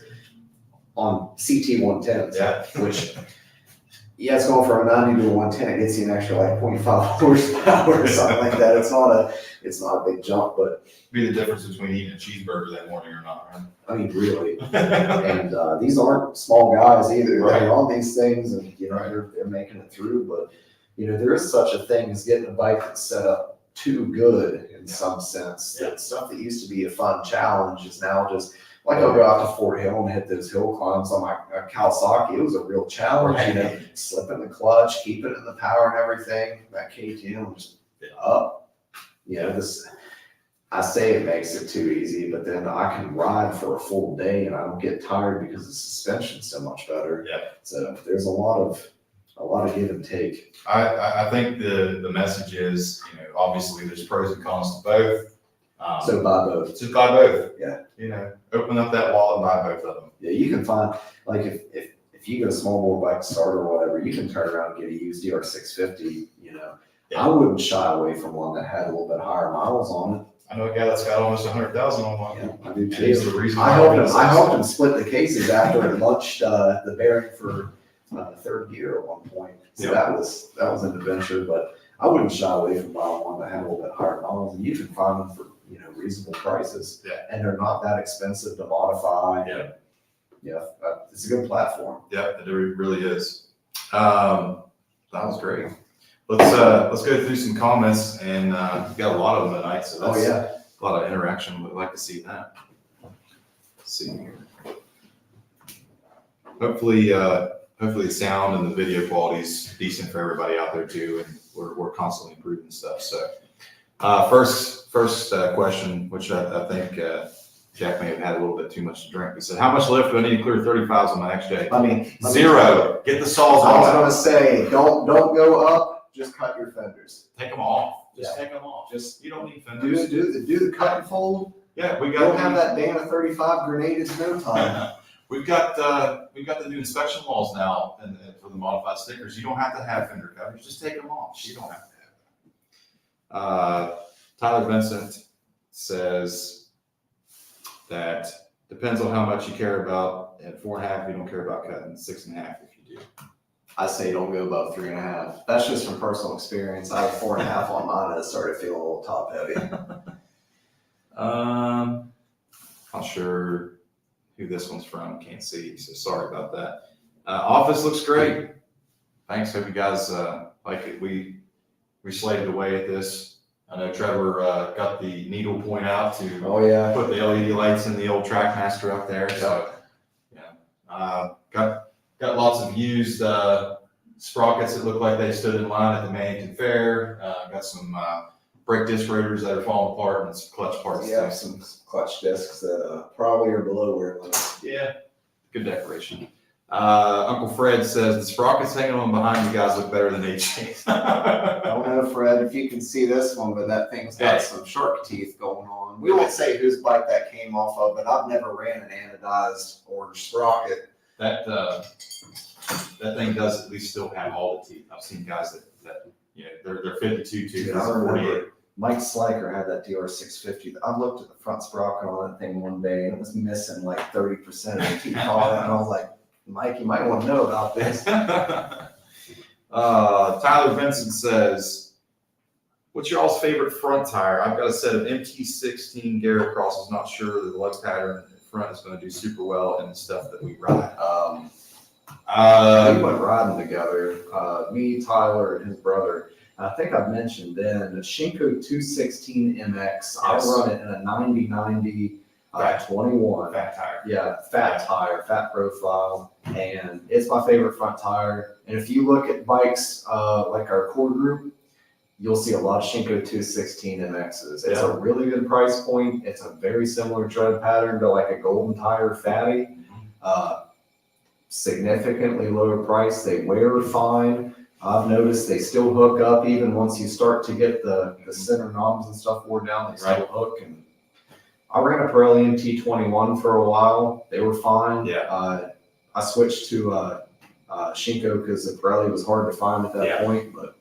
on CT 110s. Yeah. Which it's going from a 90 to a 110. It gets you an extra like 0.5 horsepower or something like that. It's not a big jump, but Be the difference between eating a cheeseburger that morning or not, right? I mean, really. And these aren't small guys either. Right. They're on these things, and you know they're making it through. But you know there is such a thing as getting a bike that's set up too good in some sense. That stuff that used to be a fun challenge is now just like I'll go out to Fort Hill and hit those hill climbs on my Kawasaki. It was a real challenge, you know, slipping the clutch, keeping it in the power and everything. That KTM was just up. You know, I say it makes it too easy, but then I can ride for a full day and I don't get tired because the suspension's so much better. Yeah. So there's a lot of give and take. I think the message is, you know, obviously there's pros and cons to both. So buy both. Just buy both. Yeah. You know, open up that wallet and buy both of them. Yeah, you can find, like if you get a small bore bike starter or whatever, you can turn around and get a used DR650, you know. Yeah. I wouldn't shy away from one that had a little bit higher miles on it. I know a guy that's got almost 100,000 on one. Yeah, I do And he's too. the reason I helped him split the cases after it launched the bearing for third gear at one point. So that was an adventure, but I wouldn't shy away from buying one that had a little bit higher miles, and you can find them for reasonable prices. Yeah. And they're not that expensive to modify. Yeah. Yeah, it's a good platform. Yeah, it really is. That was great. Let's go through some comments, and we've got a lot of them tonight, so that's a lot of interaction. We'd like to see that. Let's see here. Hopefully the sound and the video quality is decent for everybody out there too, and we're constantly improving stuff. So first question, which I think Jack may have had a little bit too much to drink. He said, "How much lift do I need to clear 35s on my XJ?" I mean, zero. Get the saws I was on. going to say, don't go up. Just cut your fenders. Take them off. Take them off. You don't need fenders. Do the cut and fold. Yeah, we You'll got. have that Dana 35 grenade in no time. We've got the new inspection laws now, and for the modified stickers, you don't have to have fender covers. Just take them off. You don't have to have them. Tyler Vincent says that depends on how much you care about. At 4.5, you don't care about cutting. 6.5 if you do. I say don't go above 3.5. That's just from personal experience. I have 4.5 on mine, and it started feeling a little top heavy. Not sure who this one's from. Can't see, so sorry about that. Office looks great. Thanks. Hope you guys like it. We slaved away at this. I know Trevor got the needle point out to put the LED lights in the old Trackmaster up there. So got lots of used sprockets that look like they stood in line at the Mannington Fair. Got some brake disc rotors that are falling apart and some clutch parts. Yeah, some clutch discs that probably are below wear limits. Yeah, good decoration. Uncle Fred says the sprockets hanging on behind you guys look better than AJ's. I don't know, Fred, if you can see this one, but that thing's got some shark teeth going on. We won't say whose bike that came off of, but I've never ran an anodized orange sprocket. That thing does at least still have all the teeth. I've seen guys that they're 52 tooth. I remember Mike Sliker had that DR650. I looked at the front sprocket on that thing one day and it was missing like 30% of the teeth on it, and I was like, Mike, you might want to know about this. Tyler Vincent says, "What's your all's favorite front tire? I've got a set of MT16 Garrett crosses. Not sure that the lug pattern in front is going to do super well in the stuff that we ride." We went riding together, me, Tyler, and his brother. I think I've mentioned then the Shinko 216 MX. I run it in a 90/90 21. Fat tire. Yeah, fat tire, fat profile, and it's my favorite front tire. And if you look at bikes like our core group, you'll see a lot of Shinko 216 MXs. It's a really good price point. It's a very similar tread pattern to like a Golden Tire Fatty. Significantly lower price. They wear fine. I've noticed they still hook up even once you start to get the center knobs and stuff wore down. They still hook. And I ran a Pirelli MT21 for a while. They were fine. Yeah. I switched to Shinko because the Pirelli was hard to find at that point. But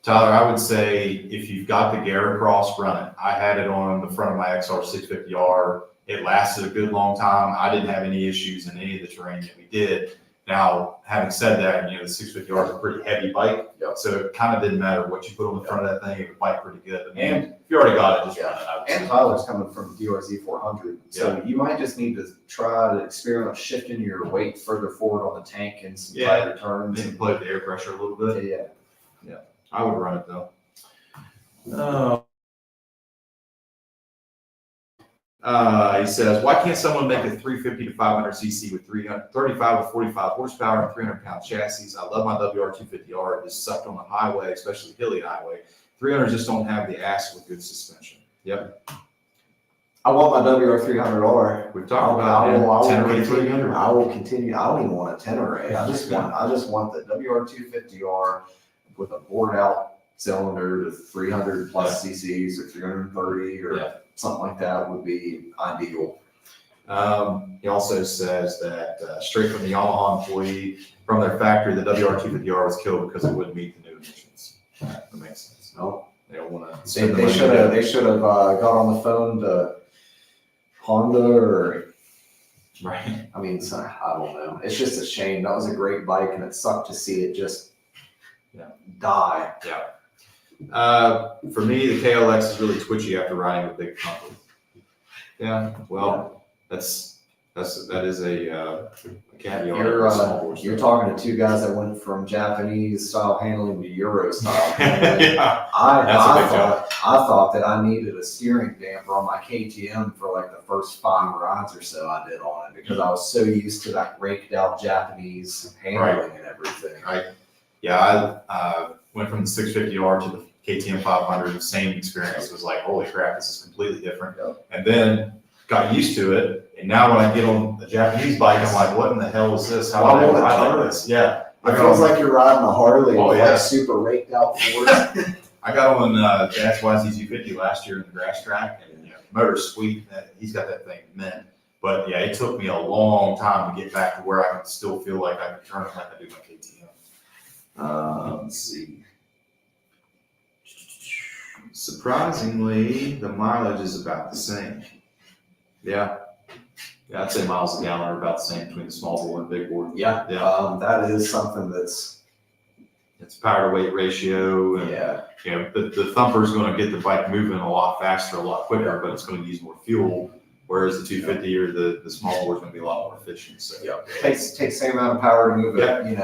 Tyler, I would say if you've got the Garrett-Cross, run it. I had it on the front of my XR 650R. It lasted a good long time. I didn't have any issues in any of the terrain that we did. Now, having said that, you know, the 650R is a pretty heavy bike, so it kind of didn't matter what you put on the front of that thing, it would bike pretty good. And if you already got it, just run it. And Tyler's coming from DRZ 400, so you might just need to try to experiment shifting your weight further forward on the tank and some tighter turns. And play with the air pressure a little bit. Yeah. I would run it though. He says, why can't someone make a 350 to 500 cc with 35 to 45 horsepower and 300-pound chassis? I love my WR250R. It just sucked on the highway, especially hilly highway. 300s just don't have the ass with good suspension. Yep. I want my WR300R. We've talked about 10 array 300. I will continue. I don't even want a 10 array. I just want the WR250R with a bored out cylinder to 300 plus cc's or 330 or something like that would be ideal. He also says that straight from the Yamaha employee, from their factory, the WR250R was killed because it wouldn't meet the new emissions. That makes sense. No, they don't want to. They should have got on the phone to Honda or. Right. I mean, I don't know. It's just a shame. That was a great bike, and it sucked to see it just die. Yeah. For me, the KLX is really twitchy after riding with big comfort. Yeah. Well, that is a caveat. You're talking to two guys that went from Japanese style handling to Euro style. I thought that I needed a steering damper on my KTM for like the first 5 rides or so I did on it because I was so used to that raked out Japanese handling and everything. Right. Yeah, I went from the 650R to the KTM 500. Same experience. It was like, holy crap, this is completely different. And then got used to it. And now when I get on the Japanese bike, I'm like, what in the hell is this? How do I ride like this? Yeah. It feels like you're riding a Harley with like super raked out forks. I got on Dad's YZ250 last year in the grass track, and motor's sweet. He's got that thing mint. But yeah, it took me a long time to get back to where I could still feel like I could turn it like I do my KTM. Let's see. Surprisingly, the mileage is about the same. Yeah, I'd say miles a gallon are about the same between the small bore and big bore. That is something that's. It's power to weight ratio. And, the thumper is going to get the bike moving a lot faster, a lot quicker, but it's going to use more fuel. Whereas the 250 or the small bore is going to be a lot more efficient. So takes the same amount of power to move it.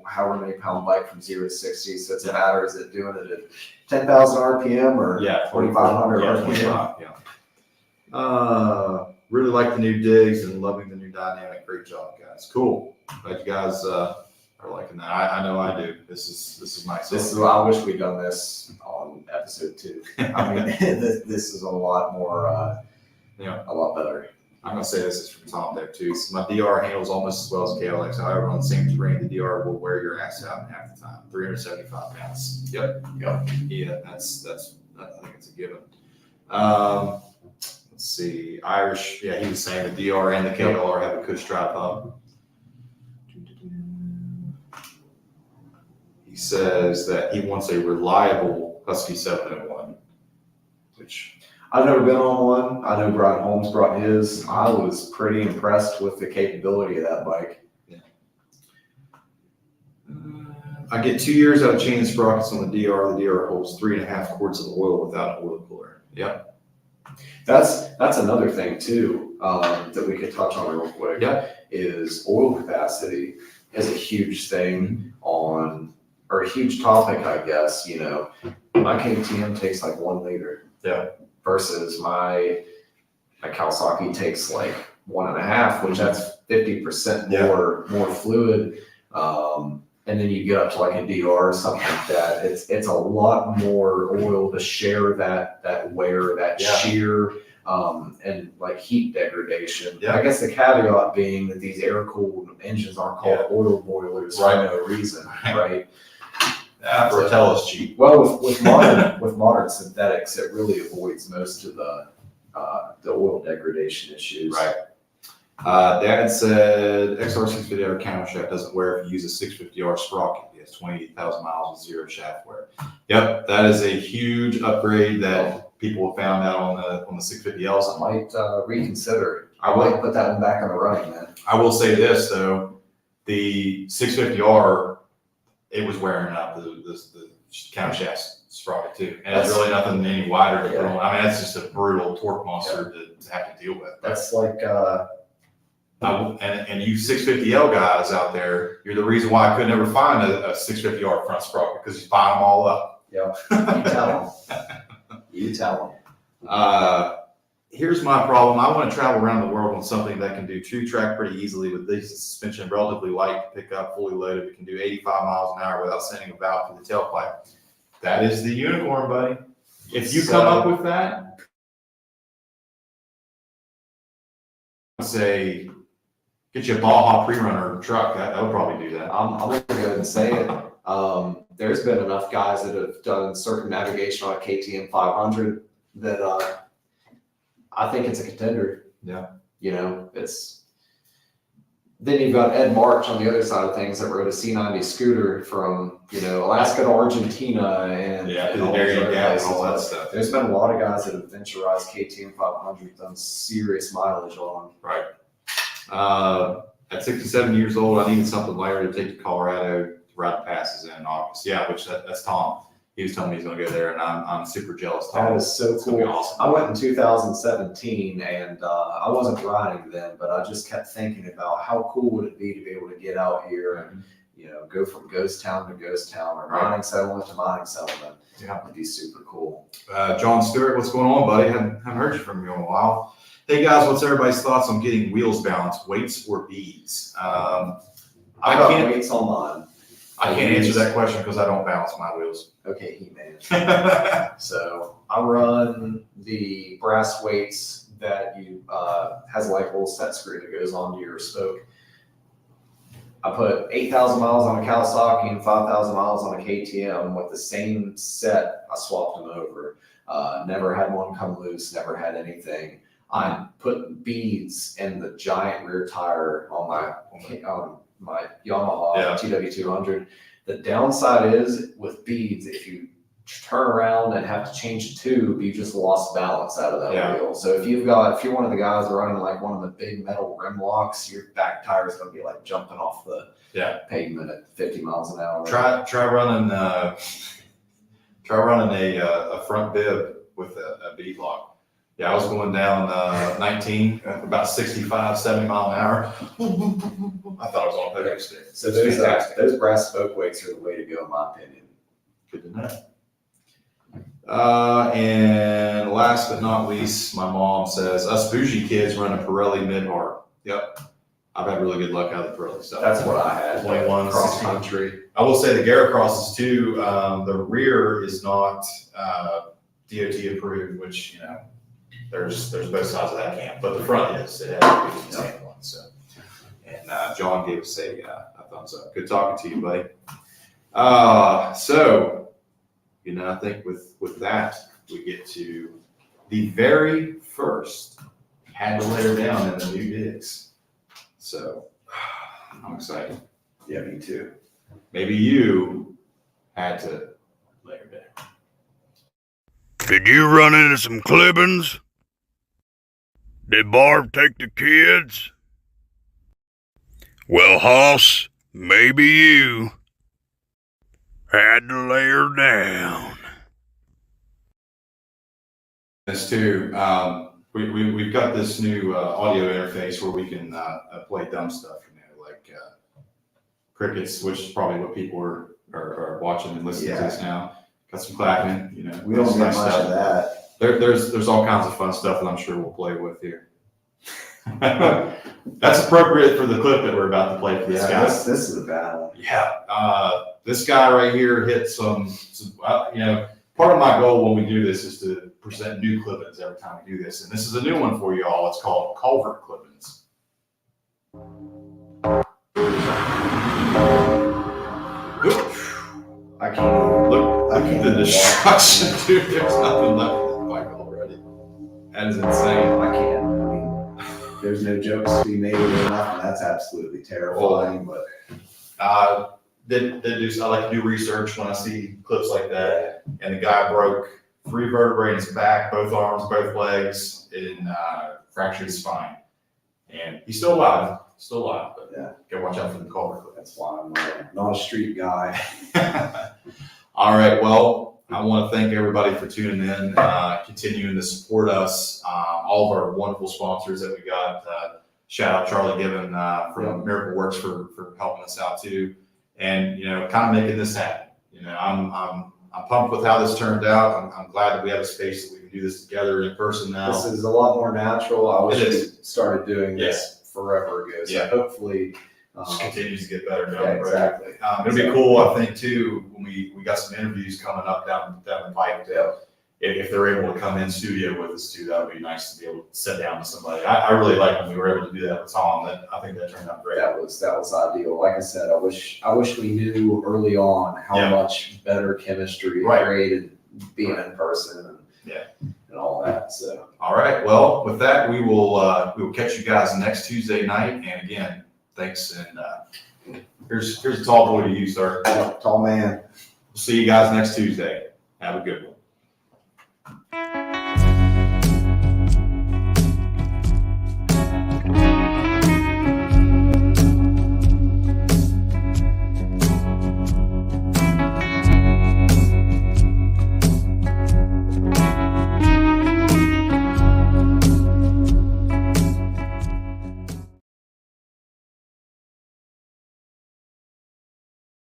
However many pound bike from 0 to 60. So it's a matter, is it doing it at 10,000 RPM or 4,500 RPM? Really like the new digs and loving the new dynamic. Great job, guys. Cool. Glad you guys are liking that. I know I do. This is nice. I wish we'd done this on episode 2. I mean, this is a lot more, a lot better. I'm going to say this is from Tom there too. So my DR handles almost as well as KLX. However, on the same terrain, the DR will wear your ass out in half the time. 375 pounds. Yep. Yeah, that's I think it's a given. Let's see. Irish. Yeah, he was saying the DR and the KLR have a cush drive pump. He says that he wants a reliable Husky 701, which. I've never been on one. I know Brian Holmes brought his. I was pretty impressed with the capability of that bike. Yeah. I get 2 years out of chain sprockets on the DR. The DR holds 3.5 quarts of oil without an oil cooler. Yep. That's another thing too that we could touch on real quick. Is oil capacity is a huge thing or a huge topic, I guess. My KTM takes like 1 liter. Versus my Kawasaki takes like 1.5, which that's 50% more fluid. And and then you get up to like a DR or something like that, it's a lot more oil to share that wear, that shear, and like heat degradation. Yeah. I guess the caveat being that these air-cooled engines aren't called oil boilers for no reason, right? Rotel is cheap. Well, with modern synthetics, it really avoids most of the oil degradation issues. Right. Dad said XR650R camshaft doesn't wear if you use a 650R sprocket. It has 28,000 miles with 0 shaft wear. Yep, that is a huge upgrade that people have found out on the 650Ls. I might reconsider. I I will. might put that one back on the running then. I will say this though, the 650R, it was wearing out the camshaft sprocket too, and it's really nothing any wider to put on. I mean, that's just a brutal torque monster to have to deal with. That's like and you 650L guys out there, you're the reason why I could never find a 650R front sprocket, because you find them all up. you tell them. You tell them. Here's my problem. I want to travel around the world on something that can do 2-track pretty easily with this suspension relatively light to pick up, fully loaded. It can do 85 miles an hour without sending a valve to the tailpipe. That is the unicorn, buddy. If you come up with that, say, get you a Baja pre-runner truck. That would probably do that. I'm going to go ahead and say it. There's been enough guys that have done certain navigation on a KTM 500 that I think it's a contender. Yeah. You know, then you've got Ed March on the other side of things that rode a C90 scooter from, Alaska to Argentina and all that stuff. There's been a lot of guys that have venturized KTM 500, done serious mileage on. Right. At 67 years old, I needed something lighter to take to Colorado to ride the passes in August. Yeah, which that's Tom. He was telling me he's going to go there, and I'm super jealous. Tom. That is so It's gonna be cool. awesome. I went in 2017, and I wasn't riding then, but I just kept thinking about how cool would it be to be able to get out here and go from ghost town to ghost town or mining settlement to mining settlement. Yeah, it'd be super cool. John Stewart, what's going on, buddy? Haven't heard you from you in a while. Hey guys, what's everybody's thoughts on getting wheels balanced, weights or beads? I got weights on mine. I can't answer that question because I don't balance my wheels. Okay, He-Man. So I run the brass weights that has like a little set screw that goes onto your spoke. I put 8,000 miles on a Kawasaki and 5,000 miles on a KTM with the same set. I swapped them over. Never had one come loose. Never had anything. I put beads in the giant rear tire on my Yamaha TW200. The downside is with beads, if you turn around and have to change the tube, you just lost balance out of that wheel. So if you're one of the guys running like one of the big metal rim locks, your back tire is going to be like jumping off the pavement at 50 miles an hour. Try running a front bib with a bead lock. Yeah, I was going down 19, about 65, 70 mile an hour. I thought I was on a poker stick. So those brass spoke weights are the way to go, in my opinion. Good to know. And last but not least, my mom says, us bougie kids run a Pirelli mid-hard. Yep. I've had really good luck out of the Pirelli stuff. That's what I had. 21, cross 16. country. I will say the Garrett crosses too, the rear is not DOT approved, which, there's both sides of that camp, but the front is. It has to be the same one. So, and John gave us a thumbs up. Good talking to you, buddy. So, I think with that we get to the very first had to lay her down in the new digs. So I'm excited. Yeah, me too. Maybe you had to lay her down. Did you run into some clippings? Did Barb take the kids? Well, Hoss, maybe you had to lay her down. This too, we've got this new audio interface where we can play dumb stuff, like crickets, which is probably what people are watching and listening to us now. Got some clapping, We don't get much of that. There's all kinds of fun stuff that I'm sure we'll play with here. That's appropriate for the clip that we're about to play for this guy. This is a bad one. Yeah, this guy right here hit some part of my goal when we do this is to present new clip-ins every time we do this. And this is a new one for you all. It's called culvert clip-ins. I can't. Look I at can't the even destruction, walk. dude. There's nothing left of the bike already. That is insane. I can't. I mean, there's no jokes to be made or nothing. That's absolutely terrifying. But I like to do research when I see clips like that. And the guy broke 3 vertebrae in his back, both arms, both legs, and fractured his spine. And he's still alive. But yeah, gotta watch out for the culvert clip. that's why I'm not a street guy. All right. Well, I want to thank everybody for tuning in, continuing to support us. All of our wonderful sponsors that we got. Shout out Charlie Given from Miracle Works for helping us out too, and kind of making this happen. I'm pumped with how this turned out. I'm glad that we have a space that we can do this together in person now. This is a lot more natural. I wish It we is. started doing this forever ago. So hopefully, Just continues to get better down yeah, the road. exactly. It'll be cool, I think, too, when we got some interviews coming up down the pipe. If they're able to come in studio with us too, that would be nice to be able to sit down with somebody. I really like when we were able to do that with Tom. I think that turned out great. That was ideal. Like I said, I wish we knew early on how much better chemistry created being in person and all that. So all right. Well, with that, we will catch you guys next Tuesday night. And again, thanks. And here's a tall boy to you, sir. tall man. We'll see you guys next Tuesday. Have a good one.